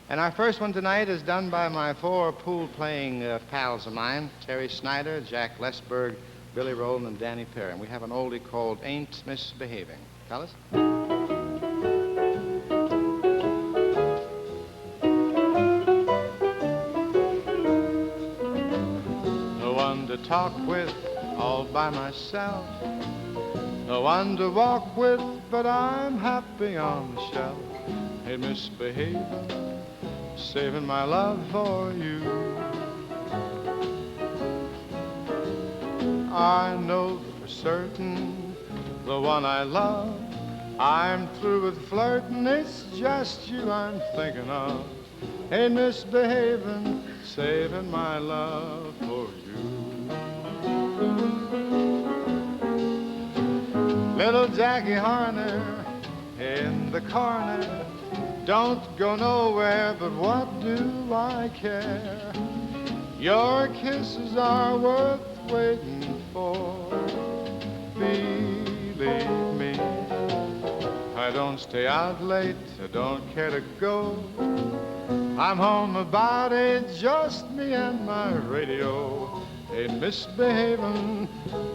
And our first one tonight is done by my four pool-playing pals of mine, Terry Snyder, Jack Lesberg, Billy Rowland, and Danny Perry. And we have an oldie called Ain't Misbehaving. Fellas? No one to talk with, all by myself. No one to walk with, but I'm happy on the shelf. Ain't misbehaving, saving my love for you. I know for certain the one I love I'm through with flirting, it's just you I'm thinking of. Ain't misbehaving, saving my love for you. Little Jackie Harner in the corner, don't go nowhere, but what do I care? Your kisses are worth waiting for. Believe me, I don't stay out late, I don't care to go. I'm home about 8, just me and my radio. Ain't misbehaving,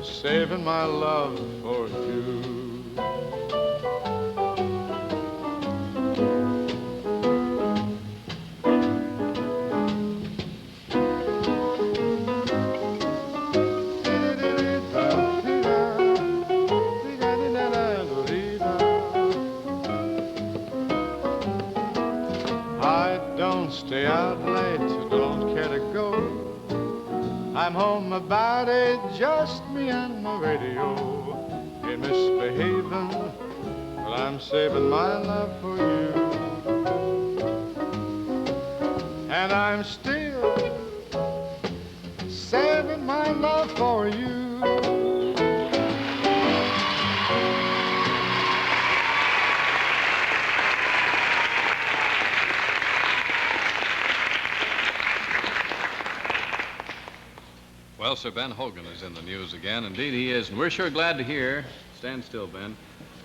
saving my love for you. Stay out late, don't care to go. I'm home about 8, just me and my radio. Ain't misbehaving, but I'm saving my love for you. And I'm still saving my love for you. Well, Sir Ben Hogan is in the news again. Indeed, he is. And we're sure glad to hear, stand still, Ben.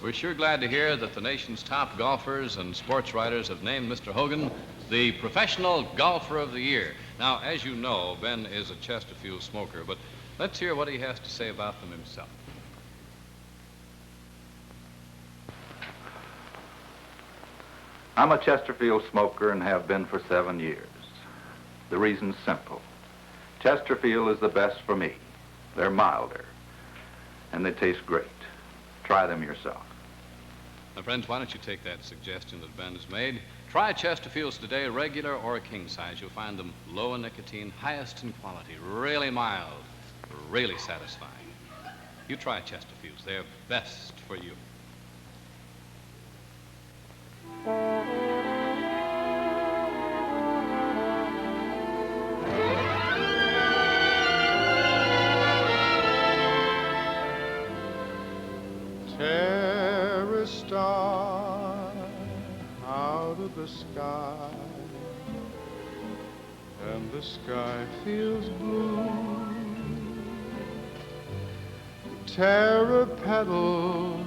We're sure glad to hear that the nation's top golfers and sports writers have named Mr. Hogan the Professional Golfer of the Year. Now, as you know, Ben is a Chesterfield smoker, but let's hear what he has to say about them himself. I'm a Chesterfield smoker and have been for 7 years. The reason's simple. Chesterfield is the best for me. They're milder, and they taste great. Try them yourself. Now, friends, why don't you take that suggestion that Ben has made? Try Chesterfields today, regular or king size. You'll find them low in nicotine, highest in quality, really mild, really satisfying. You try Chesterfields. They're best for you. Tear a star out of the sky, and the sky feels blue. Tear a petal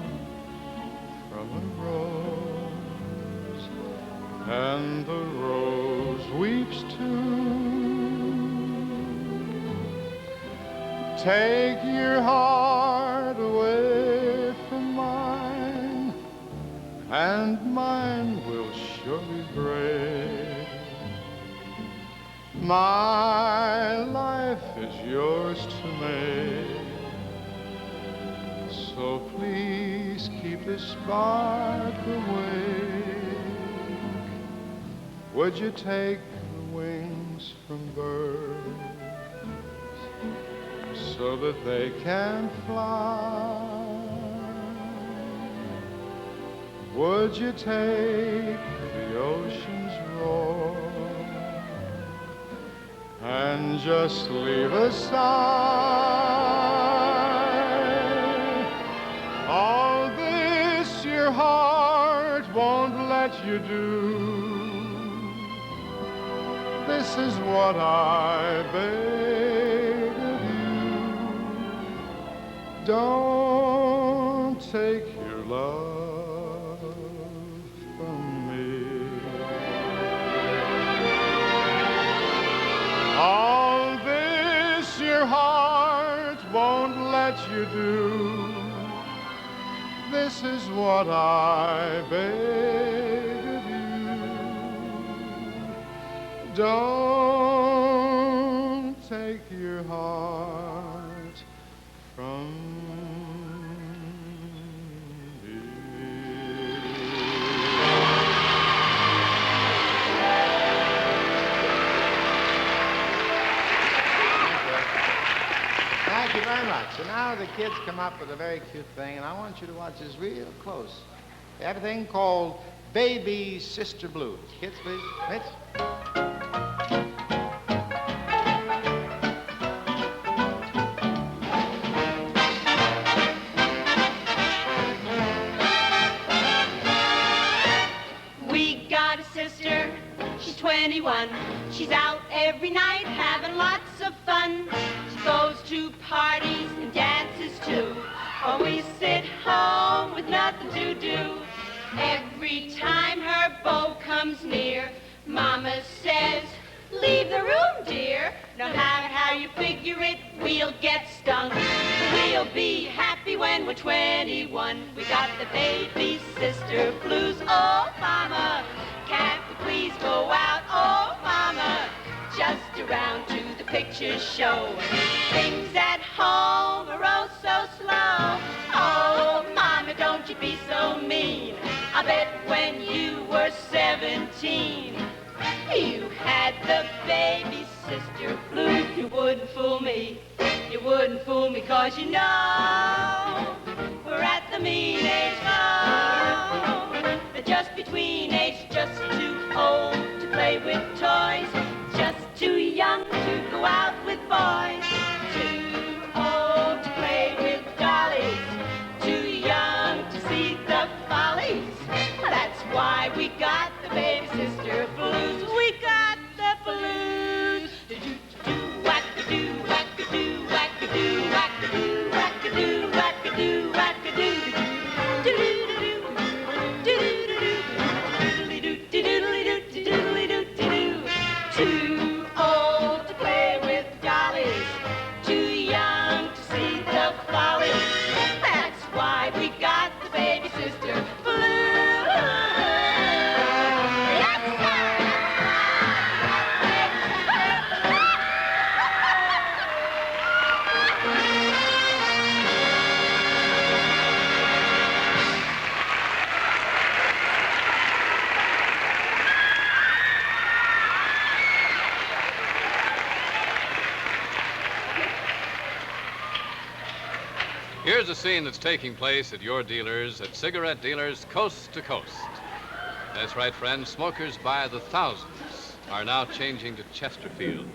from a rose, and the rose weeps too. Take your heart away from mine, and mine will surely break. My life is yours to make, so please keep the spark awake. Would you take the wings from birds so that they can fly? Would you take the ocean's roar and just leave a sigh? All this your heart won't let you do. This is what I beg of you. Don't take your love from me. All this your heart won't let you do. This is what I beg of you. Don't take your heart from me. Thank you very much. And now the kids come up with a very cute thing, and I want you to watch this real close. everything called Baby Sister Blues. Kids, please. Mitch. We got a sister, she's 21. She's out every night having lots of fun. She goes to parties and dances too. While we sit home with nothing to do. Every time her beau comes near, Mama says, leave the room, dear. No matter how you figure it, we'll get stung. We'll be happy when we're 21. We got the baby sister blues. Oh, Mama, can't we please go out? Oh, Mama, just around to the picture show. Things at home are oh so slow. Oh, Mama, don't you be so mean. I bet when you were 17, you had the baby sister blues. You wouldn't fool me. You wouldn't fool me, 'cause you know we're at the mean age now. They're just between age, just too old to play with toys, just too young to go out with boys, too old to play with dollies, too young to see the follies. That's why we got the baby sister blues. We got the blues. Do-do-do, whack-a-do, whack-a-do, whack-a-do, whack-a-do, whack-a-do, whack-a-do, whack-a-do, do-do-do-do, do-do-do-do, do-do-do-do, do-do-do-do. Too old to play with dollies, too young to see the follies. That's why we got the baby sister blues. Here's a scene that's taking place at your dealers, at cigarette dealers coast to coast. That's right, friends. Smokers by the thousands are now changing to Chesterfield.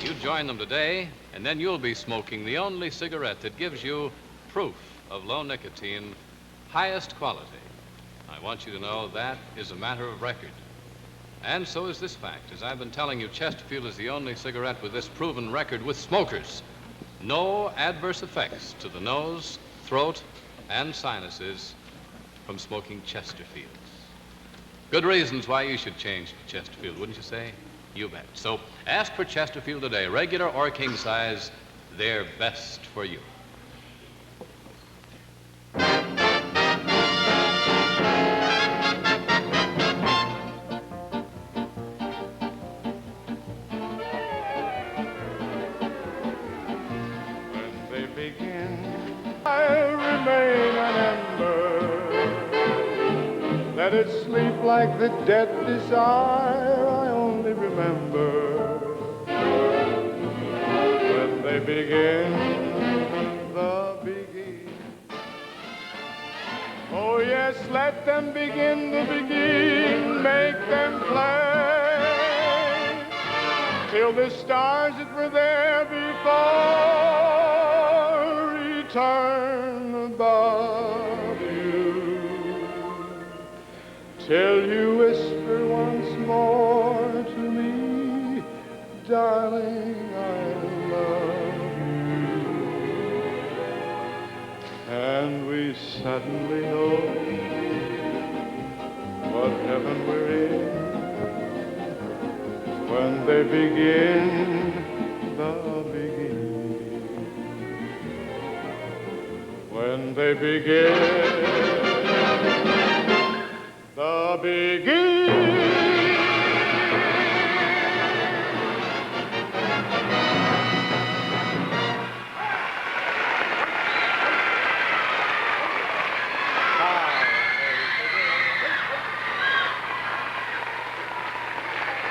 You join them today, and then you'll be smoking the only cigarette that gives you proof of low nicotine, highest quality. I want you to know that is a matter of record. And so is this fact. As I've been telling you, Chesterfield is the only cigarette with this proven record with smokers. No adverse effects to the nose, throat, and sinuses from smoking Chesterfields. Good reasons why you should change to Chesterfield, wouldn't you say? You bet. So ask for Chesterfield today, regular or king size. They're best for you. Let it sleep like the dead desire. I only remember when they begin, the begin. Oh yes, let them begin the begin, make them play till the stars that were there before return above you. Till you whisper once more to me, darling, I love you. And we suddenly know what heaven we're in when they begin the beginning. When they begin the beginning.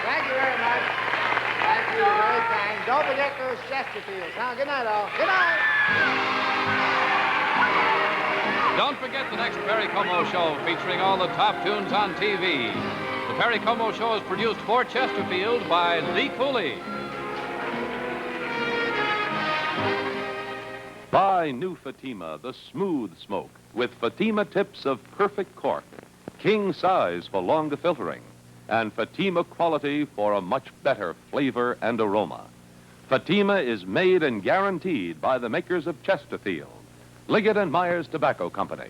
Thank you very much. Thank you, very kind. Don't forget those Chesterfields. Huh? Good night, all. Good night. Don't forget forget the next Perry Como Show featuring all the top tunes on TV. The Perry Como Show is produced for Chesterfield by Lee Cooley. Buy new Fatima, the smooth smoke, with Fatima tips of perfect cork, king size for longer filtering, and Fatima quality for a much better flavor and aroma. Fatima is made and guaranteed by the makers of Chesterfield, Liggett and Myers Tobacco Company.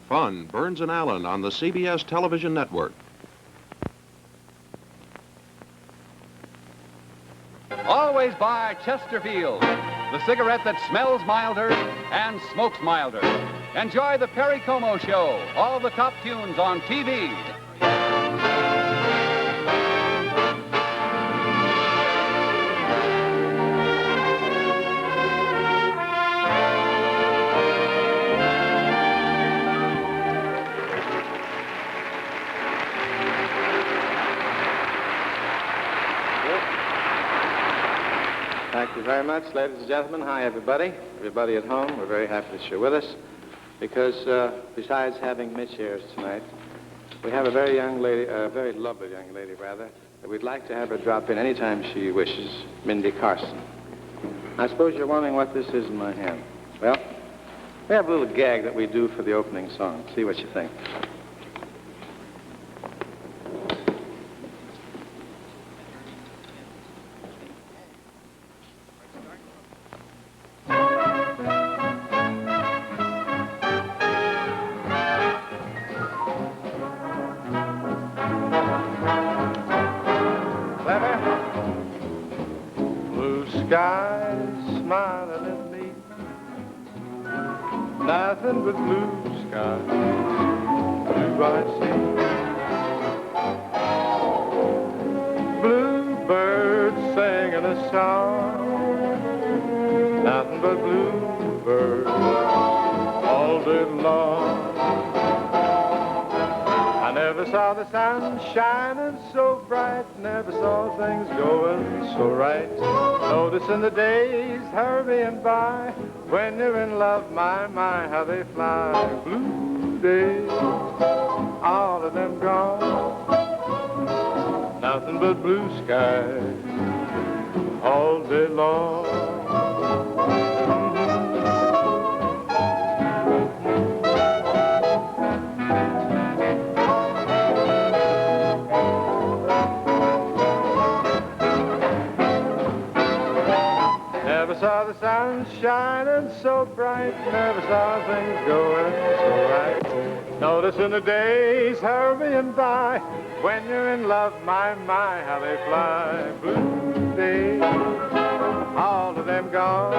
Fun, Burns and Allen on the CBS television network. Always buy Chesterfield, the cigarette that smells milder and smokes milder. Enjoy the Perry Como Show, all the top tunes on TV. Thank you very much, ladies and gentlemen. Hi, everybody. Everybody at home, we're very happy that you're with us because besides having Mitch here tonight, we have a very young lady, a very lovely young lady, rather, that we'd like to have her drop in anytime she wishes, Mindy Carson. I suppose you're wondering what this is in my hand. Well, we have a little gag that we do for the opening song. See what you think. Skies smiling at me, nothing but blue skies do I see. Bluebirds singing a song, nothing but bluebirds all day long. I never saw the sun shining so bright, never saw things going so right. Noticing the days hurrying by, when you're in love, my, how they fly. Blue days, all of them gone, nothing but blue skies all day long. Never saw the sun shining so bright, never saw things going so right. Noticing the days hurrying by, when you're in love, my, how they fly. Blue days, all of them gone,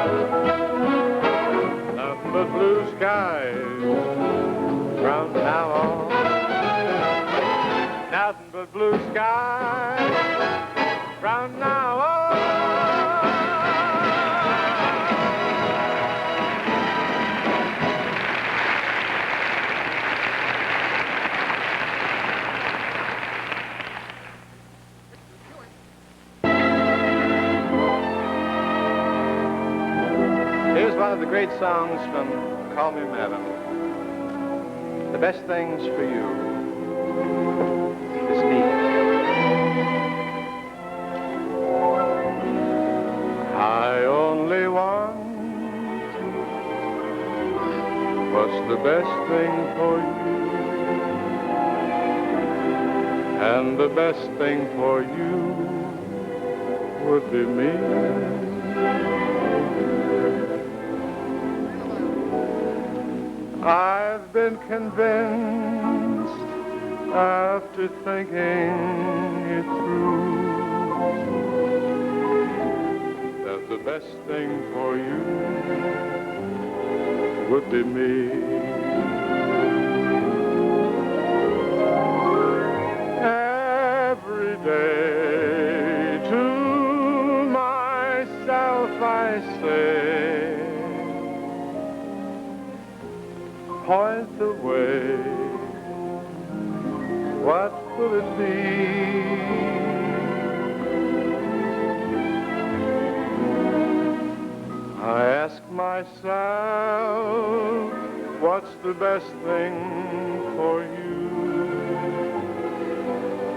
nothing but blue skies from now on. Nothing but blue skies from now on. Here's one of the great songs from Call Me Madam. The best things for you is me. I only want what's the best thing for you, and the best thing for you would be me. I've been convinced after thinking it through that the best thing for you would be me. Every day to myself I say, point the way, what will it be? ask myself, what's the best thing for you?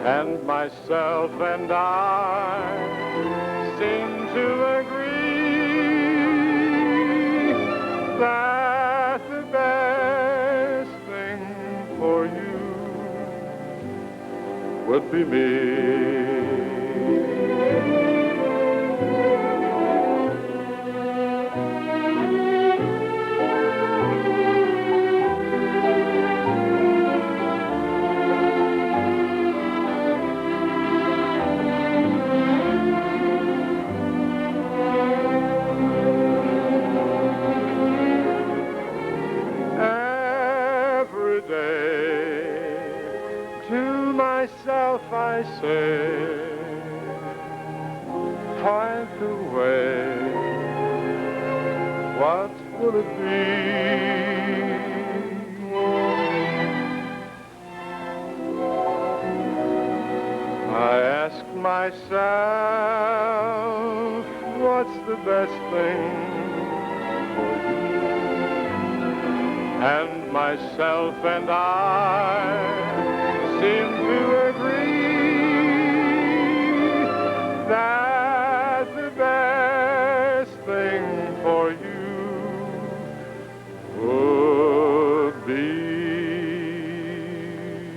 And myself and I seem to agree that the best thing for you would be me. Every day to myself I say, find the way, what will it be? I ask myself, what's the best thing for you? And myself and I seem to agree that the best thing for you would be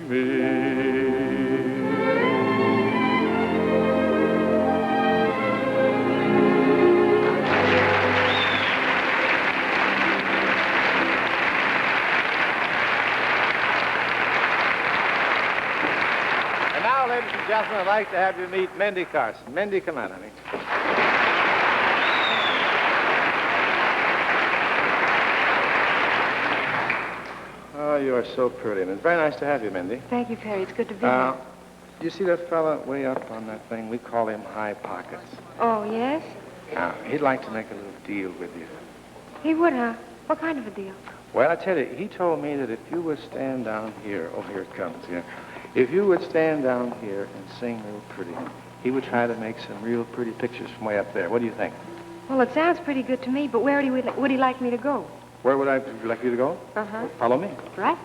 me. And now, ladies and gentlemen, I'd like to have you meet Mindy Carson. Mindy, come on, honey. Oh, you are so pretty, and it's very nice to have you, Mindy. Thank you, Perry. It's good to be here. You see that fella way up on that thing? We call him High Pockets. Oh, yes? Now, he'd like to make a little deal with you. He would, huh? What kind of a deal? Well, I tell you, he told me that if you would stand down here, oh, here it comes, here. If you would stand down here and sing real pretty, he would try to make some real pretty pictures from way up there. What do you think? Well, it sounds pretty good to me, but where would he like me to go? Where would I like you to go? Uh-huh. Follow me. Right?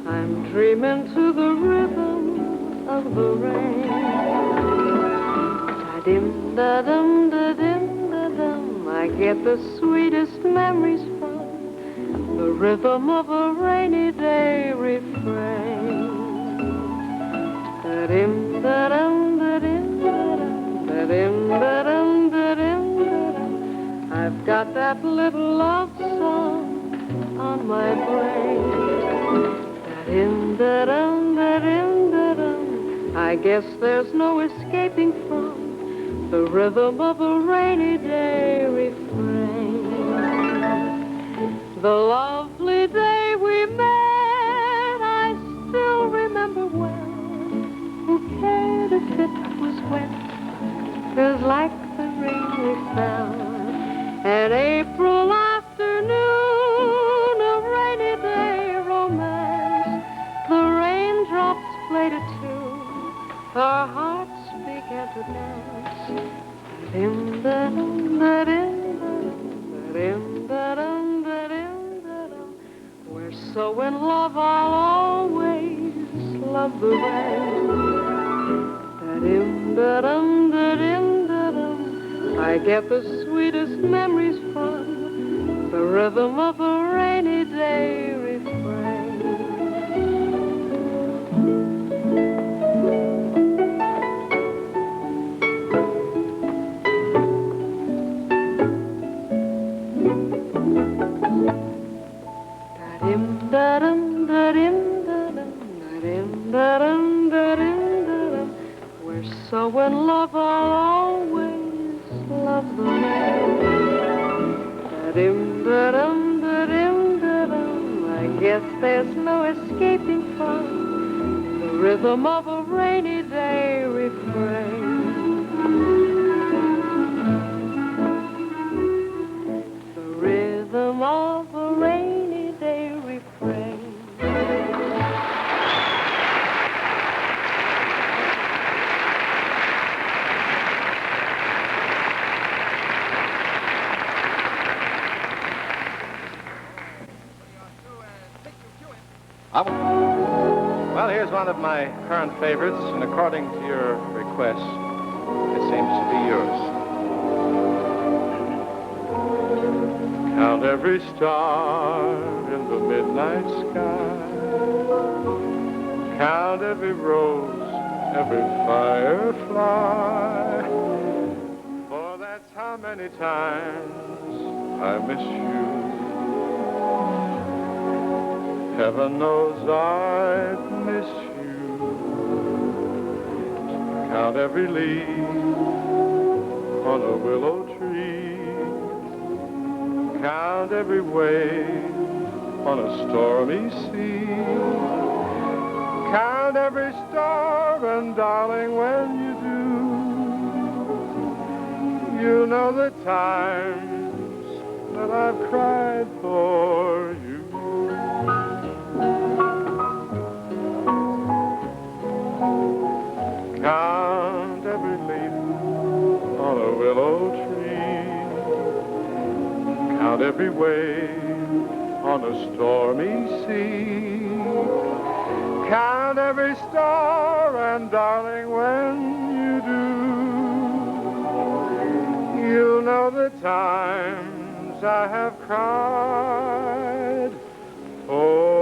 I'm dreaming to the rhythm of the rain. Da-dim-da-dum-da-dim-da-dum. I get the sweetest memories from the rhythm of a rainy day refrain. Da-dim-da-dum-da-dim-da-dum. Da-dim-da-dum-da-dim-da-dum. I've got that little love song on my brain. Da-dim-da-dum-da-dim-da-dum. I guess there's no escaping from the rhythm of a rainy day refrain. The lovely day we met, I still remember well. Who cared if it was wet? 'Cause like the rain we fell an April afternoon, a rainy day romance. The raindrops played a tune, our hearts began to dance. We're so in love, I'll always love the rain. I get the sweetest memories from the rhythm of a rainy day refrain. We're so in love, I'll always love the man. I guess there's no escaping from rhythm of a rainy day refrain. The rhythm of a rainy day refrain. Well, here's one of my current favorites, and according to your request, it seems to be yours. Count every star in the midnight sky. Count every rose, every firefly. For that's how many times I miss you. Heaven knows I miss you. Count every leaf on a willow tree. Count every wave on a stormy sea. Count every star, and darling, when you do, you'll know the times that I've cried for you. Count every leaf on a willow tree. Count every wave on a stormy sea. Count every star, and darling, when you do, you'll know the times I have cried for.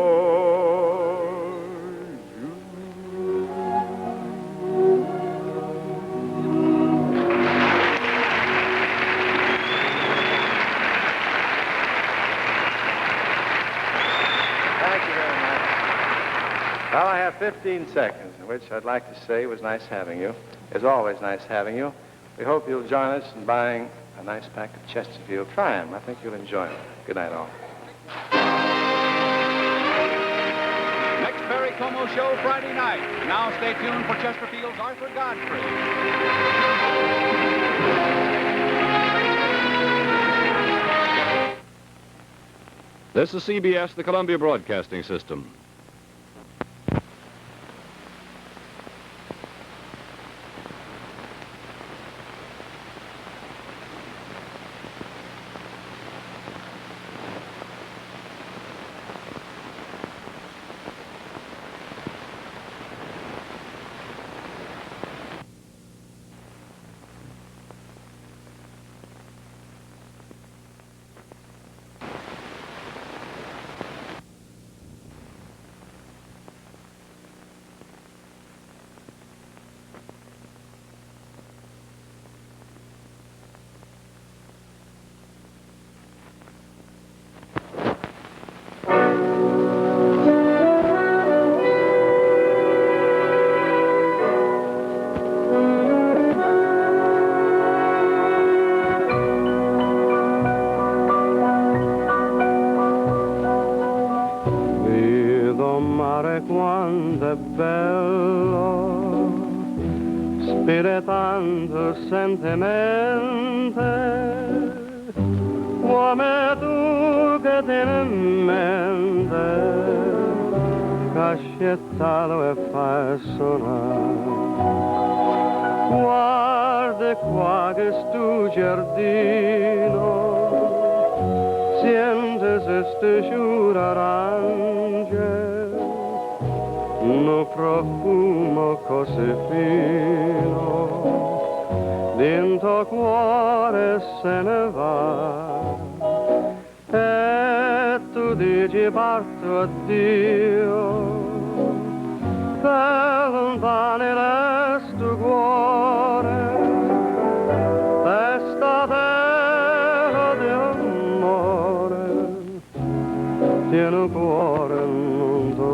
Well, I have 15 seconds in which I'd like to say it was nice having you. It's always nice having you. We hope you'll join us in buying a nice pack of Chesterfield. Try them. I think you'll enjoy them. Good night, all. Next Perry Como Show Friday night. Now stay tuned for Chesterfield's Arthur Godfrey. This is CBS, the Columbia Broadcasting System. quanto è bello, spiritando sentimenti, come tu che tieni in mente, cascettalo e fai suonare. Guarda qua che sto giardino, siente se sto arrange, un profumo così fino, dentro cuore se ne va. E tu dici parto addio, per lontani resto cuore, questa terra di amore, tiene cuore non tu,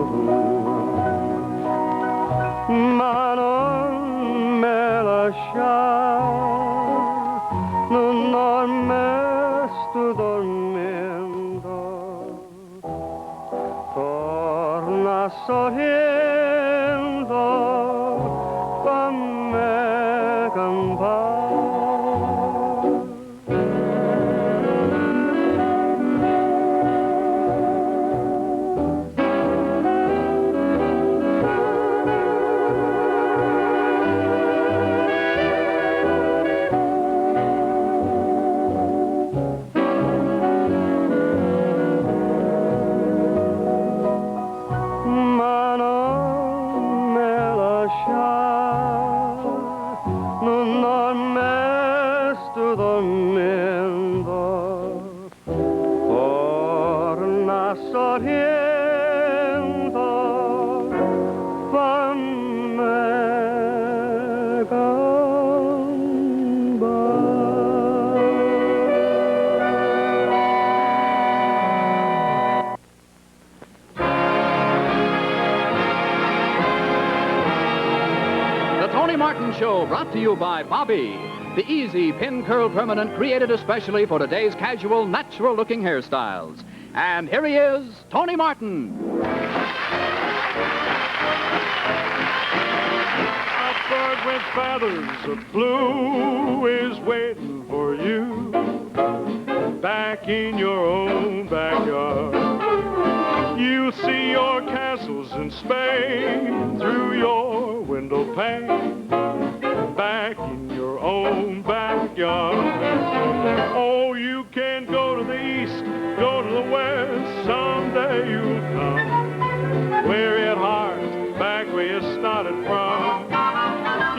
ma non me lasciare, non me sto dormendo, torna sorriendo Show brought to you by Bobby, the easy pin curl permanent created especially for today's casual, natural-looking hairstyles. And here he is, Tony Martin. A bird with feathers of blue is waiting for you back in your own backyard. You'll see your castles in Spain through your window pane back in your own backyard. Oh, you can go to the east, go to the west, someday you'll come. Weary at heart, back where you started from.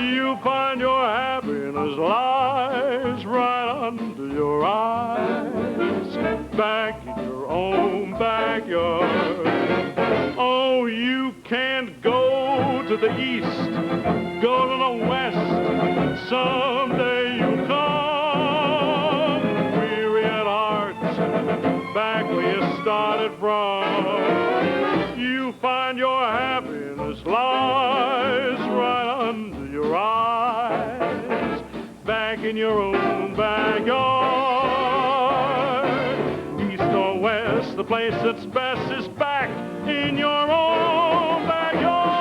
You'll find your happiness lies right under your eyes, back in your own backyard. Oh, you can't go to the east, go to the west, someday you'll come. Weary at heart, back where you started from. You find your happiness lies right under your eyes, back in your own backyard. East or west, the place that's best is back in your own backyard.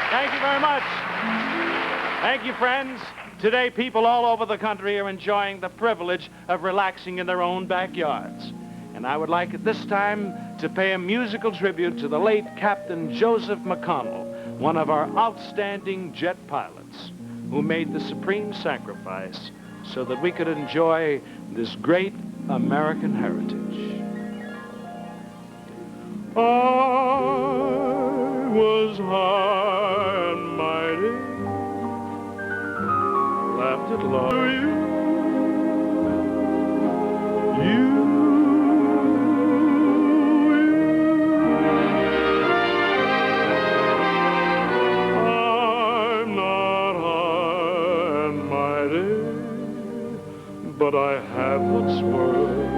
Thank you very much. Thank you, friends. Today, people all over the country are enjoying the privilege of relaxing in their own backyards. And I would like at this time to pay a musical tribute to the late Captain Joseph McConnell, one of our outstanding jet pilots, who made the supreme sacrifice so that we could enjoy this great American heritage. I was high and mighty, laughed at love. I'm not high and mighty, but I have what's worth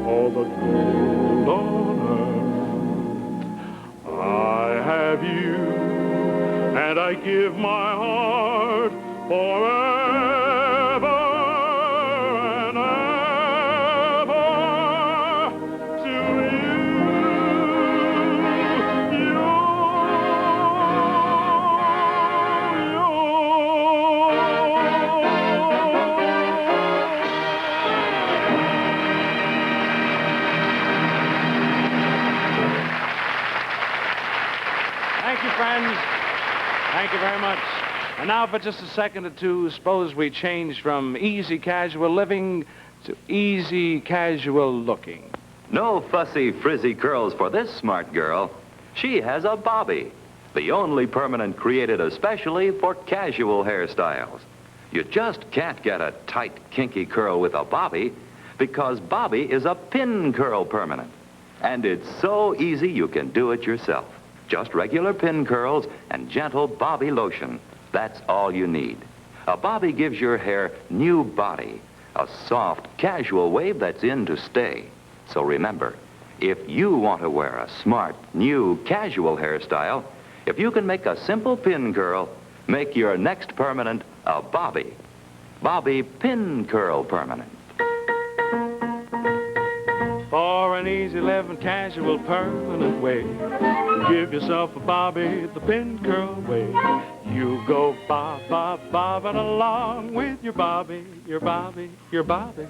all the gold on earth. I have you, and I give my heart forever and ever to you. Thank you, friends. Thank you very much. And now for just a second or two, suppose we change from easy casual living to easy casual looking. No fussy, frizzy curls for this smart girl. She has a bobby, the only permanent created especially for casual hairstyles. You just can't get a tight, kinky curl with a bobby because bobby is a pin curl permanent. And it's so easy you can do it yourself. Just regular pin curls and gentle bobby lotion. That's all you need. A bobby gives your hair new body, a soft, casual wave that's in to stay. So remember, if you want to wear a smart, new, casual hairstyle, if you can make a simple pin curl, make your next permanent a bobby. Bobby Pin Curl Permanent. For an easy living, casual, permanent way, give yourself a bobby the pin curl way. You go bob, bob, bobbing along with your bobby, your bobby, your bobby.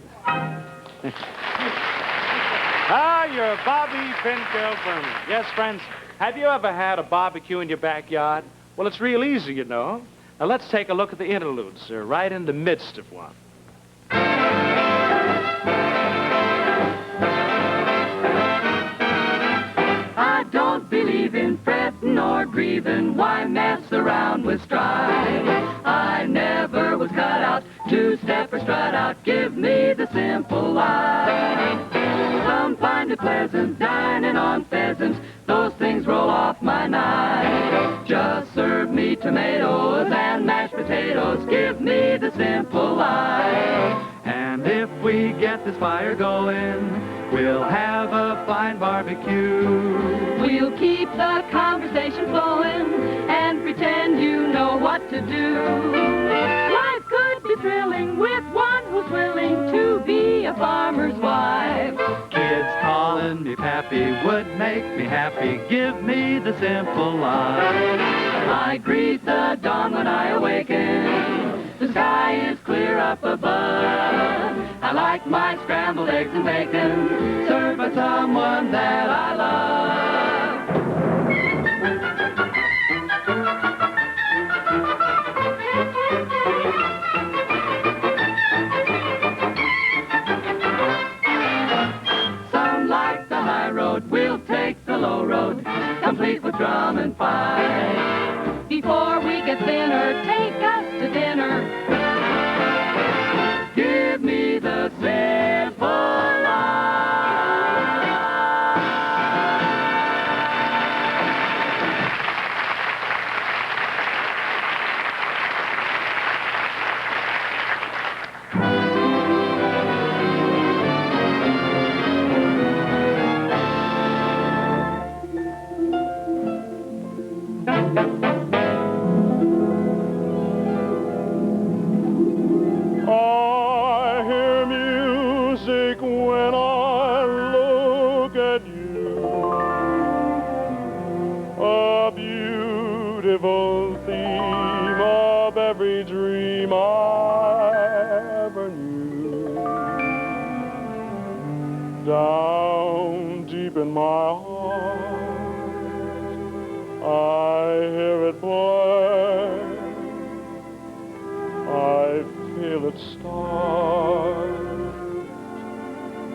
Your Bobby Pin Curl Permanent. Yes, friends, have you ever had a barbecue in your backyard? Well, it's real easy, you know. Now, let's take a look at the interludes. They're right in the midst of one. I don't believe in fretting or grieving. Why mess around with strife? I never was cut out to step or strut out. Give me the simple life. Some find it pleasant dining on pheasants. Those things roll off my knife. Just serve me tomatoes and mashed potatoes. Give me the simple life. And if we get this fire going. We'll have a fine barbecue. We'll keep the conversation flowing and pretend you know what to do. Life could be thrilling with one who's willing to be a farmer's wife. Kids calling me pappy would make me happy. Give me the simple life. I greet the dawn when I awaken. The sky is clear up above. I like my scrambled eggs and bacon, served by someone that I love. Some like the high road, we'll take the low road, complete with drum and fife. Before we get thinner, take us to dinner. Give me the simple life. I hear music when I look at you. A beautiful theme of every dream I ever knew. Down deep in my heart, I hear it play. I feel it start,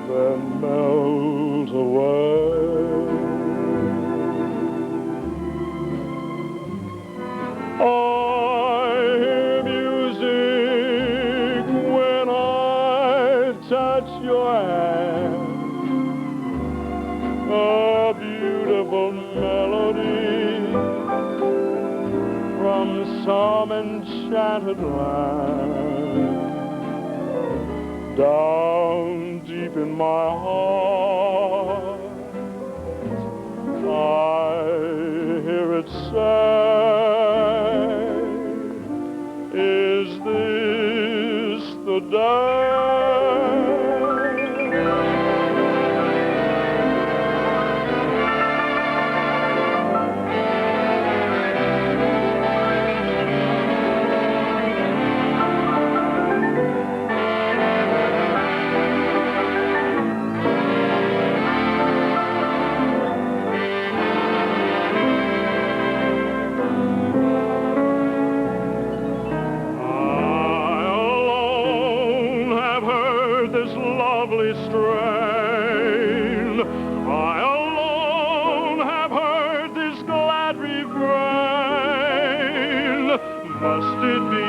then melt away. I hear music when I touch your hand, a beautiful melody from some enchanted land. Down deep in my heart, I hear it say, is this the day? Lovely strain. I alone have heard this glad refrain. Must it be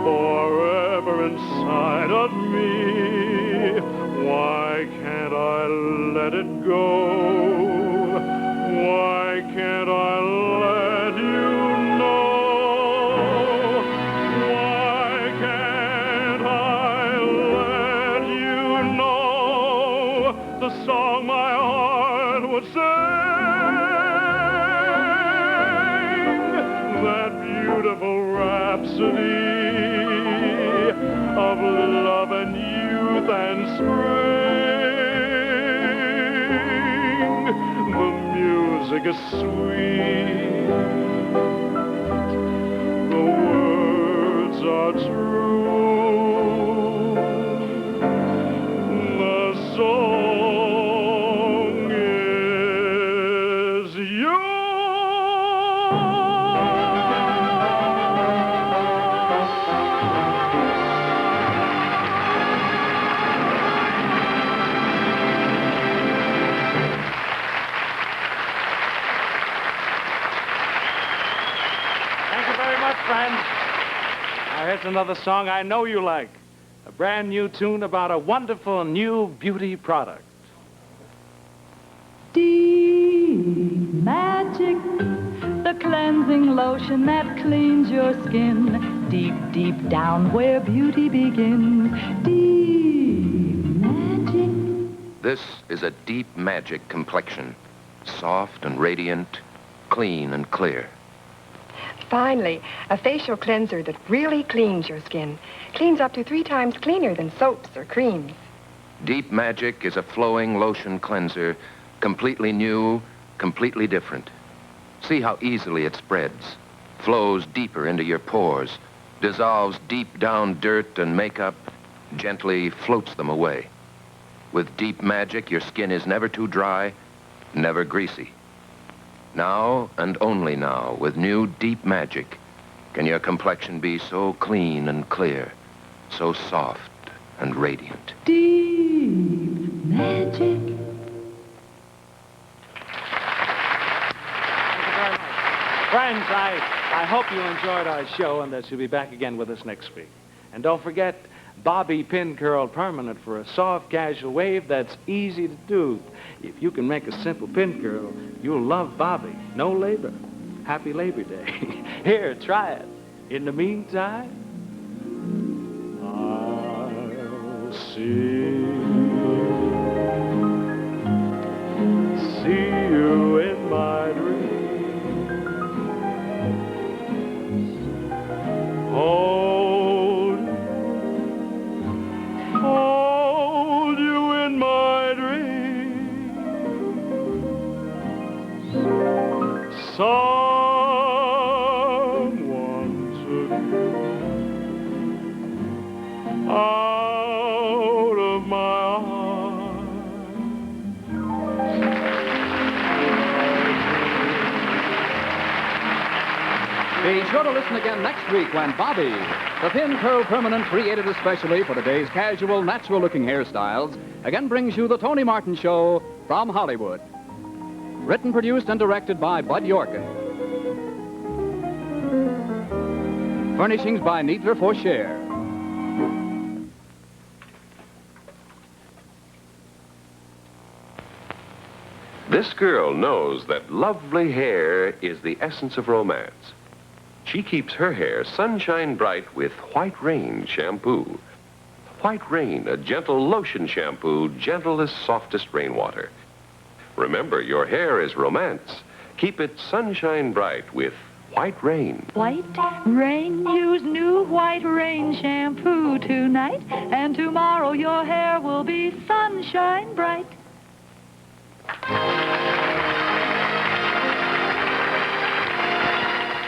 forever inside of me? Why can't I let it go? Why can't I let you know? Why can't I let you know the song my heart would sing? That beautiful rhapsody of love and youth and spring. The music is sweet, the words are true, the song is you. Thank you very much, friends. Now here's another song I know you like. A brand new tune about a wonderful new beauty product. Magic, the cleansing lotion that cleans your skin deep, deep down where beauty begins. This is a deep magic complexion. Soft and radiant, clean and clear. Finally, a facial cleanser that really cleans your skin. Cleans up to 3 times cleaner than soaps or creams. Deep Magic is a flowing lotion cleanser, completely new, completely different. See how easily it spreads, flows deeper into your pores, dissolves deep down dirt and makeup, gently floats them away. With Deep Magic, your skin is never too dry, never greasy. Now, and only now, with new Deep Magic, can your complexion be so clean and clear, so soft and radiant. Deep Magic. Friends, I hope you enjoyed our show and that you'll be back again with us next week. And don't forget Bobby Pin Curl Permanent for a soft, casual wave that's easy to do. If you can make a simple pin curl, you'll love Bobby. No labor. Happy Labor Day. Here, try it. In the meantime, I'll see you in my dreams. Hold you in my dreams. Someone took you out of my Be sure to listen again next week when Bobby, the Pin Curl Permanent created especially for today's casual, natural-looking hairstyles, again brings you the Tony Martin Show from Hollywood. Written, produced, and directed by Bud Yorkin. Furnishings by Needler Faucher. This girl knows that lovely hair is the essence of romance. She keeps her hair sunshine bright with White Rain shampoo. White Rain, a gentle lotion shampoo, gentle as softest rainwater. Remember, your hair is romance. Keep it sunshine bright with White Rain. White Rain, use new White Rain shampoo tonight, and tomorrow your hair will be sunshine bright.